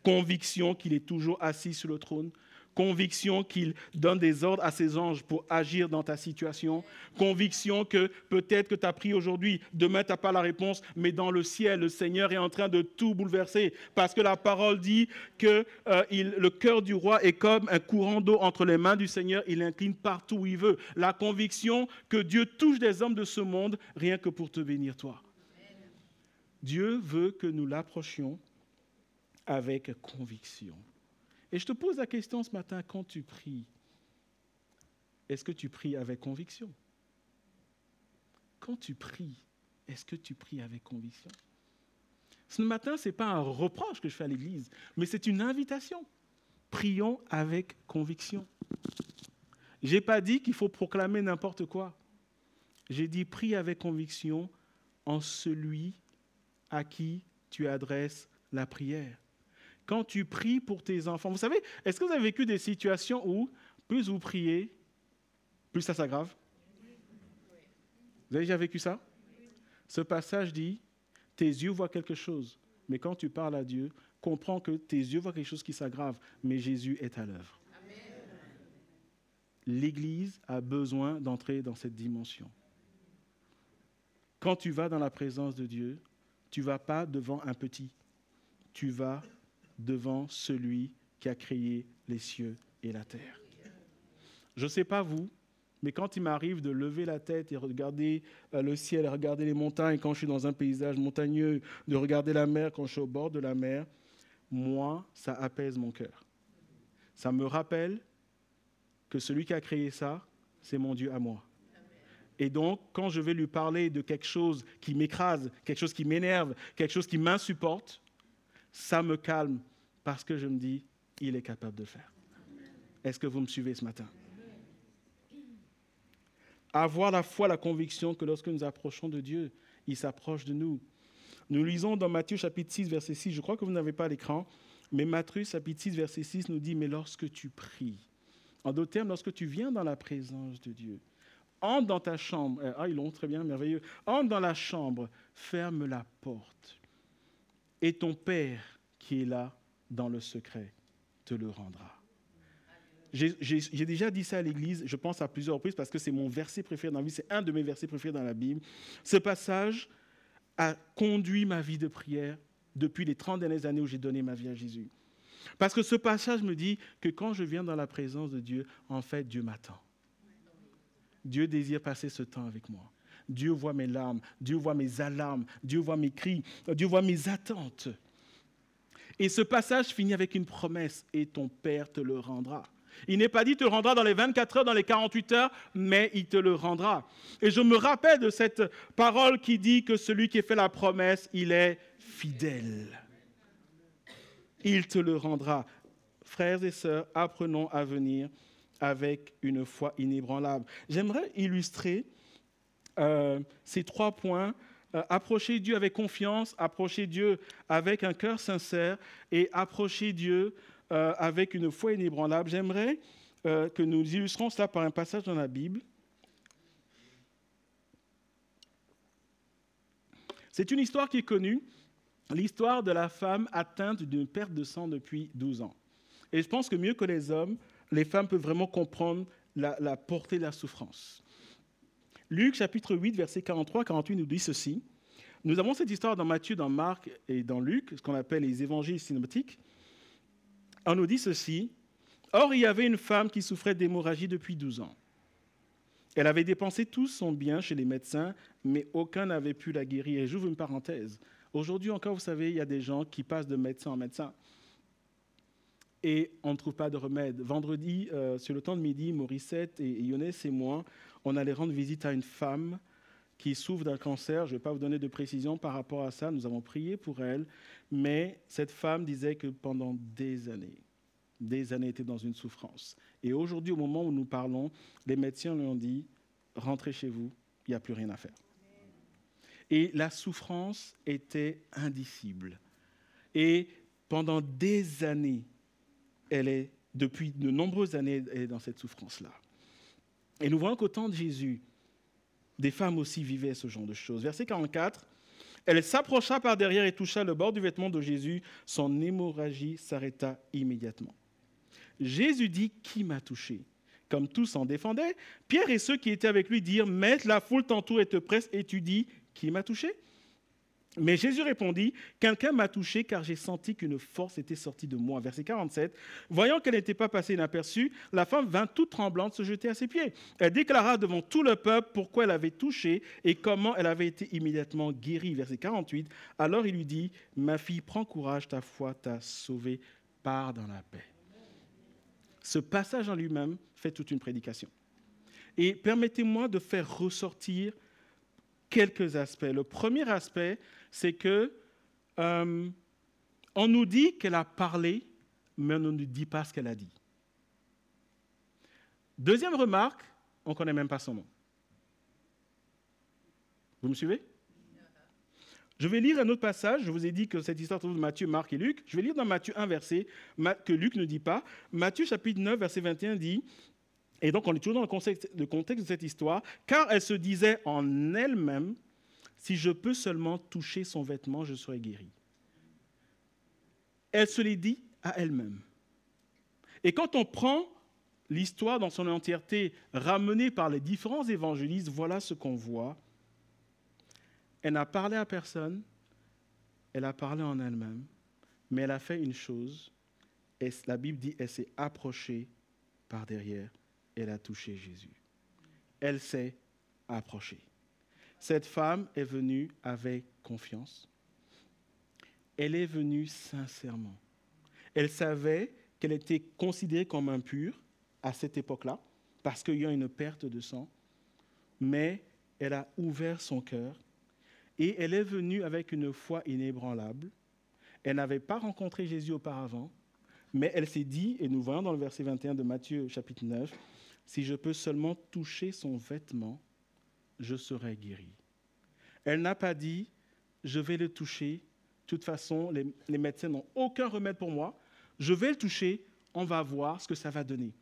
conviction qu'il est toujours assis sur le trône, conviction qu'il donne des ordres à ses anges pour agir dans ta situation, conviction que peut-être que tu as pris aujourd'hui, demain tu n'as pas la réponse, mais dans le ciel, le Seigneur est en train de tout bouleverser, parce que la parole dit que le cœur du roi est comme un courant d'eau entre les mains du Seigneur, il incline partout où il veut. La conviction que Dieu touche des hommes de ce monde, rien que pour te bénir toi. Dieu veut que nous l'approchions avec conviction. Et je te pose la question ce matin, quand tu pries, est-ce que tu pries avec conviction? Quand tu pries, est-ce que tu pries avec conviction? Ce matin, ce n'est pas un reproche que je fais à l'Église, mais c'est une invitation. Prions avec conviction. Je n'ai pas dit qu'il faut proclamer n'importe quoi. J'ai dit prie avec conviction en celui à qui tu adresses la prière. Quand tu pries pour tes enfants, vous savez, est-ce que vous avez vécu des situations où plus vous priez, plus ça s'aggrave? Vous avez déjà vécu ça? Ce passage dit, tes yeux voient quelque chose, mais quand tu parles à Dieu, comprends que tes yeux voient quelque chose qui s'aggrave, mais Jésus est à l'œuvre. L'Église a besoin d'entrer dans cette dimension. Quand tu vas dans la présence de Dieu, tu ne vas pas devant un petit. tu vas devant celui qui a créé les cieux et la terre. Je ne sais pas vous, mais quand il m'arrive de lever la tête et regarder le ciel, regarder les montagnes quand je suis dans un paysage montagneux, de regarder la mer quand je suis au bord de la mer, moi, ça apaise mon cœur. Ça me rappelle que celui qui a créé ça, c'est mon Dieu à moi. Et donc, quand je vais lui parler de quelque chose qui m'écrase, quelque chose qui m'énerve, quelque chose qui m'insupporte, ça me calme parce que je me dis, il est capable de le faire. Est-ce que vous me suivez ce matin? Avoir la foi, la conviction que lorsque nous approchons de Dieu, il s'approche de nous. Nous lisons dans Matthieu chapitre 6, verset 6, je crois que vous n'avez pas l'écran, mais Matthieu chapitre 6, verset 6 nous dit, mais lorsque tu pries, en d'autres termes, lorsque tu viens dans la présence de Dieu, entre dans ta chambre, ils l'ont très bien, merveilleux, entre dans la chambre, ferme la porte, et ton Père qui est là dans le secret te le rendra. J'ai déjà dit ça à l'église, je pense à plusieurs reprises parce que c'est mon verset préféré dans la Bible, c'est un de mes versets préférés dans la Bible. Ce passage a conduit ma vie de prière depuis les 30 dernières années où j'ai donné ma vie à Jésus. Parce que ce passage me dit que quand je viens dans la présence de Dieu, en fait, Dieu m'attend. Dieu désire passer ce temps avec moi. Dieu voit mes larmes, Dieu voit mes alarmes, Dieu voit mes cris, Dieu voit mes attentes. Et ce passage finit avec une promesse, et ton Père te le rendra. Il n'est pas dit te le rendra dans les 24 heures, dans les 48 heures, mais il te le rendra. Et je me rappelle de cette parole qui dit que celui qui fait la promesse, il est fidèle. Il te le rendra. Frères et sœurs, apprenons à venir avec une foi inébranlable. J'aimerais illustrer ces 3 points. Approcher Dieu avec confiance, approcher Dieu avec un cœur sincère et approcher Dieu avec une foi inébranlable. J'aimerais que nous illustrons cela par un passage dans la Bible. C'est une histoire qui est connue, l'histoire de la femme atteinte d'une perte de sang depuis 12 ans. Et je pense que mieux que les hommes, les femmes peuvent vraiment comprendre la portée de la souffrance. Luc, chapitre 8, versets 43-48 nous dit ceci. Nous avons cette histoire dans Matthieu, dans Marc et dans Luc, ce qu'on appelle les évangiles synoptiques. On nous dit ceci. Or, il y avait une femme qui souffrait d'hémorragie depuis 12 ans. Elle avait dépensé tout son bien chez les médecins, mais aucun n'avait pu la guérir. Et j'ouvre une parenthèse. Aujourd'hui encore, vous savez, il y a des gens qui passent de médecin en médecin. Et on ne trouve pas de remède. Vendredi, sur le temps de midi, Morissette et Yonès et moi, on allait rendre visite à une femme qui souffre d'un cancer. Je ne vais pas vous donner de précision par rapport à ça. Nous avons prié pour elle. Mais cette femme disait que pendant des années était dans une souffrance. Et aujourd'hui, au moment où nous parlons, les médecins lui ont dit « Rentrez chez vous, il n'y a plus rien à faire ». Et la souffrance était indicible. Et pendant des années, depuis de nombreuses années, elle est dans cette souffrance-là. Et nous voyons qu'au temps de Jésus, des femmes aussi vivaient ce genre de choses. Verset 44, « Elle s'approcha par derrière et toucha le bord du vêtement de Jésus. Son hémorragie s'arrêta immédiatement. Jésus dit, « Qui m'a touché ?» Comme tous s'en défendaient, Pierre et ceux qui étaient avec lui dirent, « Maître, la foule t'entoure et te presse, et tu dis, qui m'a touché ?» Mais Jésus répondit, « Quelqu'un m'a touché car j'ai senti qu'une force était sortie de moi. » Verset 47, voyant qu'elle n'était pas passée inaperçue, la femme vint toute tremblante se jeter à ses pieds. Elle déclara devant tout le peuple pourquoi elle avait touché et comment elle avait été immédiatement guérie. Verset 48, alors il lui dit, « Ma fille, prends courage, ta foi t'a sauvée, pars dans la paix. » Ce passage en lui-même fait toute une prédication. Et permettez-moi de faire ressortir quelques aspects. Le premier aspect, c'est que on nous dit qu'elle a parlé, mais on ne nous dit pas ce qu'elle a dit. Deuxième remarque, on ne connaît même pas son nom. Vous me suivez? Je vais lire un autre passage. Je vous ai dit que cette histoire se trouve dans Matthieu, Marc et Luc. Je vais lire dans Matthieu un verset que Luc ne dit pas. Matthieu chapitre 9, verset 21 dit, et donc on est toujours dans le contexte de cette histoire, car elle se disait en elle-même, si je peux seulement toucher son vêtement, je serai guérie. Elle se l'est dit à elle-même. Et quand on prend l'histoire dans son entièreté, ramenée par les différents évangélistes, voilà ce qu'on voit. Elle n'a parlé à personne, elle a parlé en elle-même, Mais elle a fait une chose, et la Bible dit qu'elle s'est approchée par derrière, elle a touché Jésus. Elle s'est approchée. Cette femme est venue avec confiance. Elle est venue sincèrement. Elle savait qu'elle était considérée comme impure à cette époque-là, parce qu'il y a une perte de sang, mais elle a ouvert son cœur et elle est venue avec une foi inébranlable. Elle n'avait pas rencontré Jésus auparavant, mais elle s'est dit, et nous voyons dans le verset 21 de Matthieu chapitre 9, « Si je peux seulement toucher son vêtement, je serai guérie. » Elle n'a pas dit, « Je vais le toucher, de toute façon, les médecins n'ont aucun remède pour moi, je vais le toucher, on va voir ce que ça va donner. »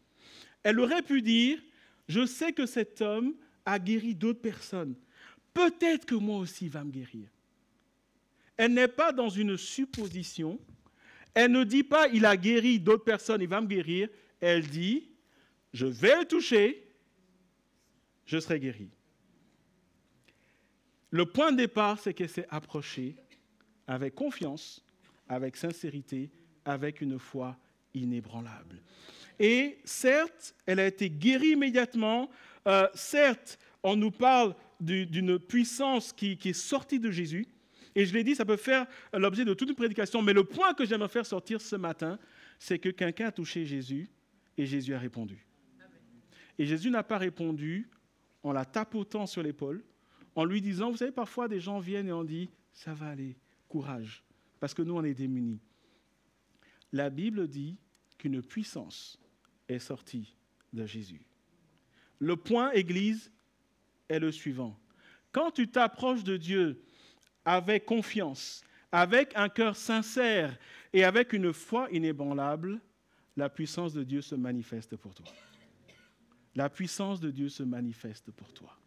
Elle aurait pu dire, « Je sais que cet homme a guéri d'autres personnes, peut-être que moi aussi il va me guérir. » Elle n'est pas dans une supposition. Elle ne dit pas, il a guéri d'autres personnes, il va me guérir. Elle dit, je vais le toucher, je serai guéri. Le point de départ, c'est qu'elle s'est approchée avec confiance, avec sincérité, avec une foi inébranlable. Et certes, elle a été guérie immédiatement. Certes, on nous parle d'une puissance qui est sortie de Jésus. Et je l'ai dit, ça peut faire l'objet de toute une prédication. Mais le point que j'aimerais faire sortir ce matin, c'est que quelqu'un a touché Jésus et Jésus a répondu. Et Jésus n'a pas répondu en la tapotant sur l'épaule, en lui disant, vous savez, parfois des gens viennent et on dit, ça va aller, courage, parce que nous, on est démunis. La Bible dit qu'une puissance est sortie de Jésus. Le point, Église, est le suivant. Quand tu t'approches de Dieu avec confiance, avec un cœur sincère et avec une foi inébranlable, la puissance de Dieu se manifeste pour toi. La puissance de Dieu se manifeste pour toi.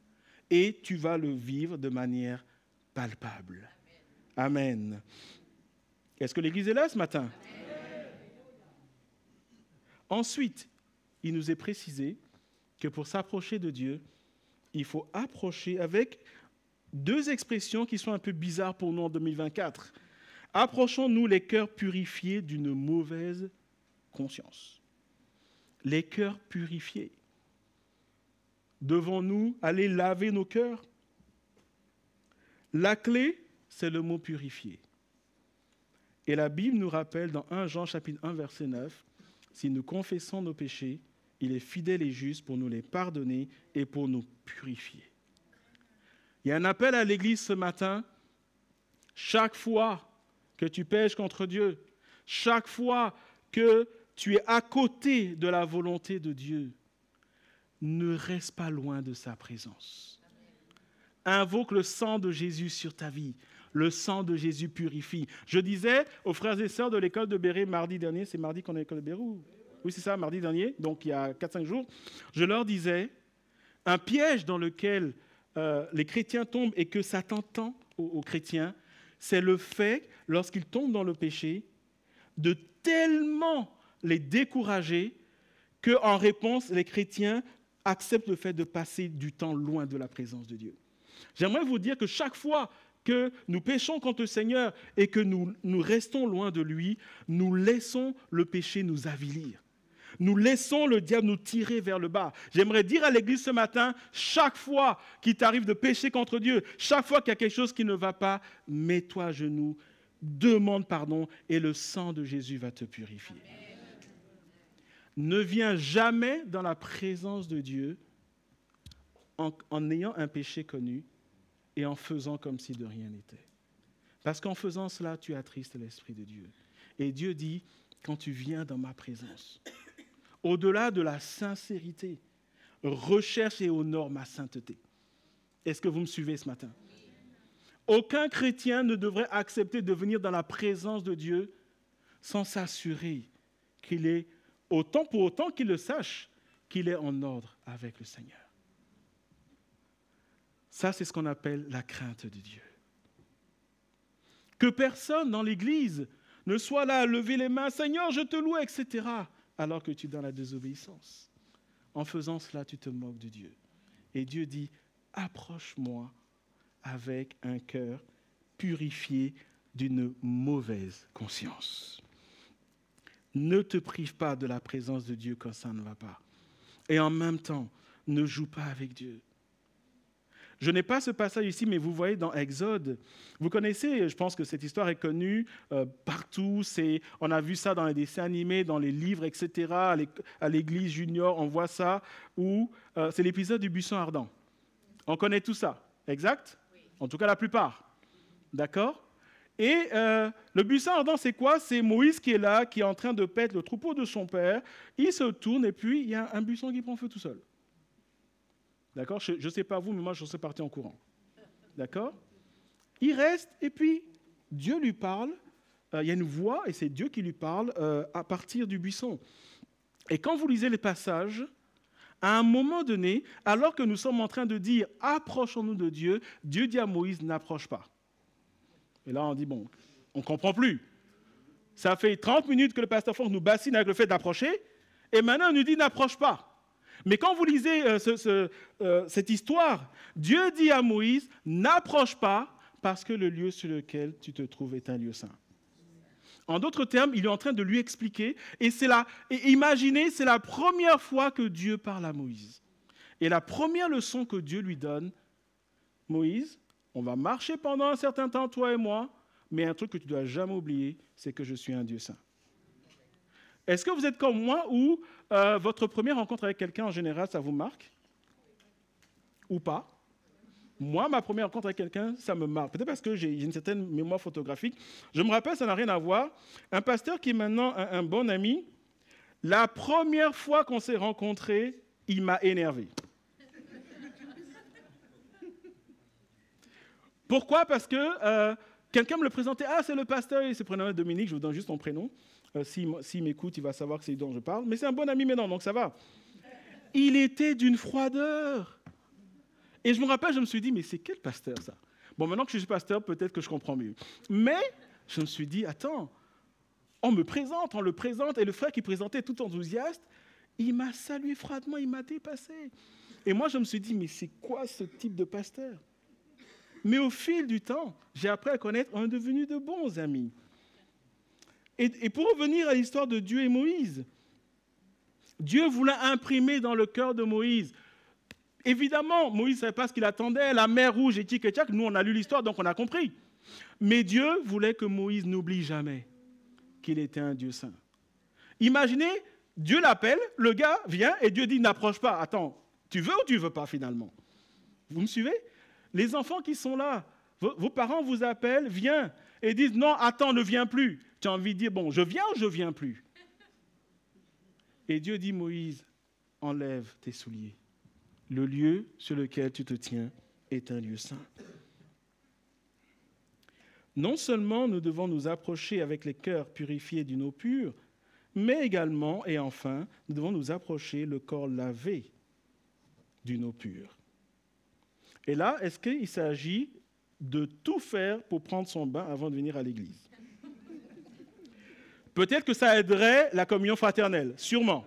Et tu vas le vivre de manière palpable. Amen. Est-ce que l'Église est là ce matin? Amen. Ensuite, il nous est précisé que pour s'approcher de Dieu, il faut approcher avec deux expressions qui sont un peu bizarres pour nous en 2024. Approchons-nous les cœurs purifiés d'une mauvaise conscience. Les cœurs purifiés. Devons-nous aller laver nos cœurs? La clé, c'est le mot purifier. Et la Bible nous rappelle dans 1 Jean chapitre 1 verset 9, si nous confessons nos péchés, il est fidèle et juste pour nous les pardonner et pour nous purifier. Il y a un appel à l'Église ce matin. Chaque fois que tu pèches contre Dieu, chaque fois que tu es à côté de la volonté de Dieu, ne reste pas loin de sa présence. Invoque le sang de Jésus sur ta vie. Le sang de Jésus purifie. Je disais aux frères et sœurs de l'école de Béret mardi dernier, c'est mardi qu'on est à l'école de Béret ou... Oui, c'est ça, mardi dernier, donc il y a 4-5 jours, je leur disais, un piège dans lequel les chrétiens tombent et que Satan tend aux chrétiens, c'est le fait, lorsqu'ils tombent dans le péché, de tellement les décourager qu'en réponse, les chrétiens acceptent le fait de passer du temps loin de la présence de Dieu. J'aimerais vous dire que chaque fois que nous péchons contre le Seigneur et que nous restons loin de lui, nous laissons le péché nous avilir. Nous laissons le diable nous tirer vers le bas. J'aimerais dire à l'Église ce matin, chaque fois qu'il t'arrive de pécher contre Dieu, chaque fois qu'il y a quelque chose qui ne va pas, mets-toi à genoux, demande pardon et le sang de Jésus va te purifier. Amen. Ne viens jamais dans la présence de Dieu en ayant un péché connu et en faisant comme si de rien n'était. Parce qu'en faisant cela, tu attristes l'Esprit de Dieu. Et Dieu dit, quand tu viens dans ma présence, au-delà de la sincérité, recherche et honore ma sainteté. Est-ce que vous me suivez ce matin? Aucun chrétien ne devrait accepter de venir dans la présence de Dieu sans s'assurer qu'il est, pour autant qu'il le sache, qu'il est en ordre avec le Seigneur. Ça, c'est ce qu'on appelle la crainte de Dieu. Que personne dans l'Église ne soit là à lever les mains, « Seigneur, je te loue », etc., alors que tu es dans la désobéissance. En faisant cela, tu te moques de Dieu. Et Dieu dit, approche-moi avec un cœur purifié d'une mauvaise conscience. Ne te prive pas de la présence de Dieu quand ça ne va pas. Et en même temps, ne joue pas avec Dieu. Je n'ai pas ce passage ici, mais vous voyez dans Exode, vous connaissez, je pense que cette histoire est connue partout, on a vu ça dans les dessins animés, dans les livres, etc., à l'église junior, on voit ça, où c'est l'épisode du buisson ardent. On connaît tout ça, exact ? En tout cas la plupart, d'accord ? Et le buisson ardent, c'est quoi ? C'est Moïse qui est là, qui est en train de paître le troupeau de son père, il se tourne et puis il y a un buisson qui prend feu tout seul. D'accord ? Je ne sais pas vous, mais moi, je serais parti en courant. D'accord ? Il reste, et puis, Dieu lui parle. Il y a une voix, et c'est Dieu qui lui parle à partir du buisson. Et quand vous lisez les passages, à un moment donné, alors que nous sommes en train de dire « approchons-nous de Dieu », Dieu dit à Moïse « n'approche pas ». Et là, on dit « bon, on ne comprend plus ». Ça fait 30 minutes que le pasteur Franck nous bassine avec le fait d'approcher, et maintenant, il nous dit « n'approche pas ». Mais quand vous lisez cette histoire, Dieu dit à Moïse, n'approche pas parce que le lieu sur lequel tu te trouves est un lieu saint. En d'autres termes, il est en train de lui expliquer, et imaginez, c'est la première fois que Dieu parle à Moïse. Et la première leçon que Dieu lui donne, Moïse, on va marcher pendant un certain temps, toi et moi, mais un truc que tu ne dois jamais oublier, c'est que je suis un Dieu saint. Est-ce que vous êtes comme moi ou votre première rencontre avec quelqu'un, en général, ça vous marque ? Ou pas ? Moi, ma première rencontre avec quelqu'un, ça me marque. Peut-être parce que j'ai une certaine mémoire photographique. Je me rappelle, ça n'a rien à voir. Un pasteur qui est maintenant un bon ami, la première fois qu'on s'est rencontrés, il m'a énervé. Pourquoi ? Parce que quelqu'un me le présentait. Ah, c'est le pasteur, il se prénommait Dominique, je vous donne juste son prénom. S'il m'écoute, il va savoir que c'est dont je parle. Mais c'est un bon ami maintenant, donc ça va. Il était d'une froideur. Et je me rappelle, je me suis dit, mais c'est quel pasteur ça ? Bon, maintenant que je suis pasteur, peut-être que je comprends mieux. Mais je me suis dit, attends, on le présente, et le frère qui présentait tout enthousiaste, il m'a salué froidement, il m'a dépassé. Et moi, je me suis dit, mais c'est quoi ce type de pasteur ? Mais au fil du temps, j'ai appris à connaître, on est devenus de bons amis. Et pour revenir à l'histoire de Dieu et Moïse, Dieu voulait imprimer dans le cœur de Moïse. Évidemment, Moïse ne savait pas ce qu'il attendait, la mer rouge et tic et tac. Nous, on a lu l'histoire, donc on a compris. Mais Dieu voulait que Moïse n'oublie jamais qu'il était un Dieu saint. Imaginez, Dieu l'appelle, le gars vient et Dieu dit « n'approche pas ». Attends, tu veux ou tu ne veux pas finalement ? Vous me suivez ? Les enfants qui sont là, vos parents vous appellent, viens, et disent « non, attends, ne viens plus ». Tu as envie de dire, bon, je viens ou je ne viens plus ? Et Dieu dit, Moïse, enlève tes souliers. Le lieu sur lequel tu te tiens est un lieu saint. Non seulement nous devons nous approcher avec les cœurs purifiés d'une eau pure, mais également, et enfin, nous devons nous approcher le corps lavé d'une eau pure. Et là, est-ce qu'il s'agit de tout faire pour prendre son bain avant de venir à l'église ? Peut-être que ça aiderait la communion fraternelle, sûrement.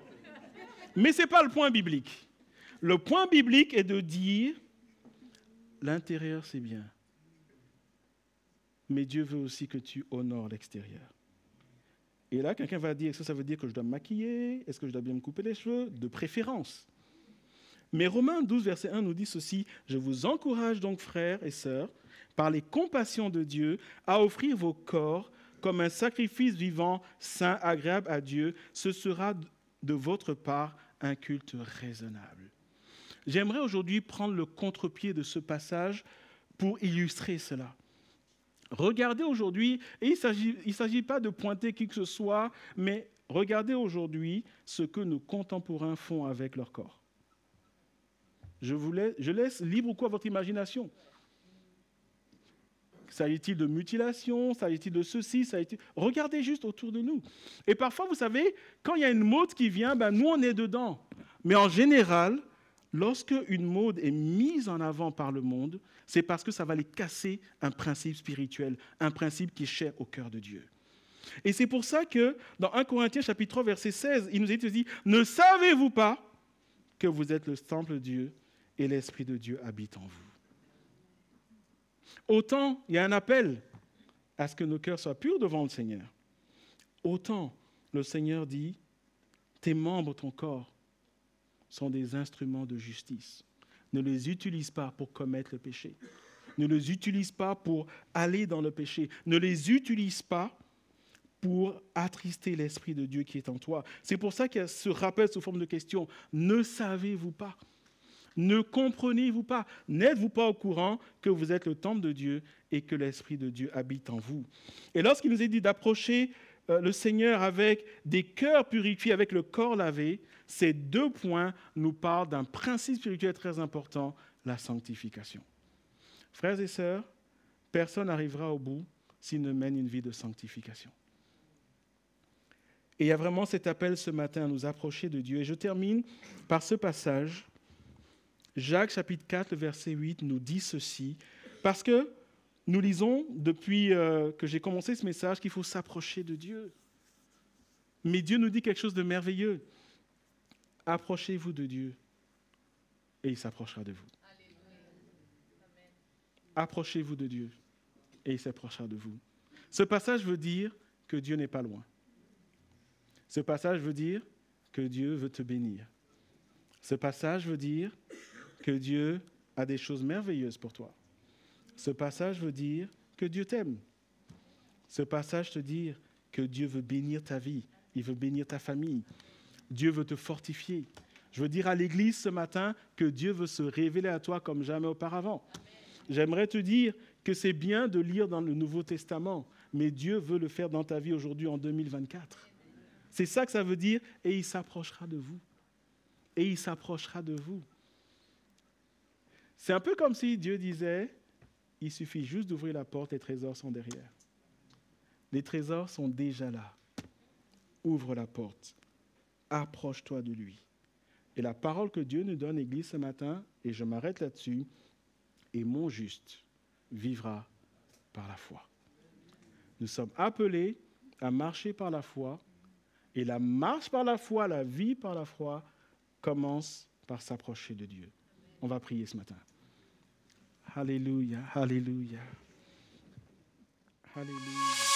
Mais ce n'est pas le point biblique. Le point biblique est de dire, l'intérieur c'est bien, mais Dieu veut aussi que tu honores l'extérieur. Et là, quelqu'un va dire, est-ce que ça veut dire que je dois me maquiller ? Est-ce que je dois bien me couper les cheveux ? De préférence. Mais Romains 12, verset 1 nous dit ceci, « Je vous encourage donc, frères et sœurs, par les compassions de Dieu, à offrir vos corps comme un sacrifice vivant, saint, agréable à Dieu. Ce sera de votre part un culte raisonnable. » J'aimerais aujourd'hui prendre le contre-pied de ce passage pour illustrer cela. Regardez aujourd'hui, et il ne s'agit pas de pointer qui que ce soit, mais regardez aujourd'hui ce que nos contemporains font avec leur corps. Je laisse libre ou quoi votre imagination. S'agit-il de mutilation? S'agit-il de ceci? Regardez juste autour de nous. Et parfois, vous savez, quand il y a une mode qui vient, nous, on est dedans. Mais en général, lorsque une mode est mise en avant par le monde, c'est parce que ça va les casser un principe spirituel, un principe qui est cher au cœur de Dieu. Et c'est pour ça que dans 1 Corinthiens chapitre 3, verset 16, il nous est dit « Ne savez-vous pas que vous êtes le temple de Dieu et l'Esprit de Dieu habite en vous ?» Autant, il y a un appel à ce que nos cœurs soient purs devant le Seigneur. Autant le Seigneur dit, tes membres, ton corps, sont des instruments de justice. Ne les utilise pas pour commettre le péché. Ne les utilise pas pour aller dans le péché. Ne les utilise pas pour attrister l'Esprit de Dieu qui est en toi. C'est pour ça qu'il y a ce rappel sous forme de question. Ne savez-vous pas? Ne comprenez-vous pas? N'êtes-vous pas au courant que vous êtes le temple de Dieu et que l'Esprit de Dieu habite en vous? Et lorsqu'il nous est dit d'approcher le Seigneur avec des cœurs purifiés, avec le corps lavé, ces deux points nous parlent d'un principe spirituel très important, la sanctification. Frères et sœurs, personne n'arrivera au bout s'il ne mène une vie de sanctification. Et il y a vraiment cet appel ce matin à nous approcher de Dieu. Et je termine par ce passage. Jacques chapitre 4, le verset 8 nous dit ceci, parce que nous lisons depuis que j'ai commencé ce message qu'il faut s'approcher de Dieu. Mais Dieu nous dit quelque chose de merveilleux. Approchez-vous de Dieu et il s'approchera de vous. Approchez-vous de Dieu et il s'approchera de vous. Ce passage veut dire que Dieu n'est pas loin. Ce passage veut dire que Dieu veut te bénir. Ce passage veut dire que Dieu a des choses merveilleuses pour toi. Ce passage veut dire que Dieu t'aime. Ce passage te dit que Dieu veut bénir ta vie, il veut bénir ta famille. Dieu veut te fortifier. Je veux dire à l'Église ce matin que Dieu veut se révéler à toi comme jamais auparavant. J'aimerais te dire que c'est bien de lire dans le Nouveau Testament, mais Dieu veut le faire dans ta vie aujourd'hui en 2024. C'est ça que ça veut dire, et il s'approchera de vous. Et il s'approchera de vous. C'est un peu comme si Dieu disait, il suffit juste d'ouvrir la porte, les trésors sont derrière. Les trésors sont déjà là. Ouvre la porte. Approche-toi de lui. Et la parole que Dieu nous donne, Église, ce matin, et je m'arrête là-dessus, et mon juste vivra par la foi. Nous sommes appelés à marcher par la foi, et la marche par la foi, la vie par la foi, commence par s'approcher de Dieu. On va prier ce matin. Alléluia, alléluia. Alléluia.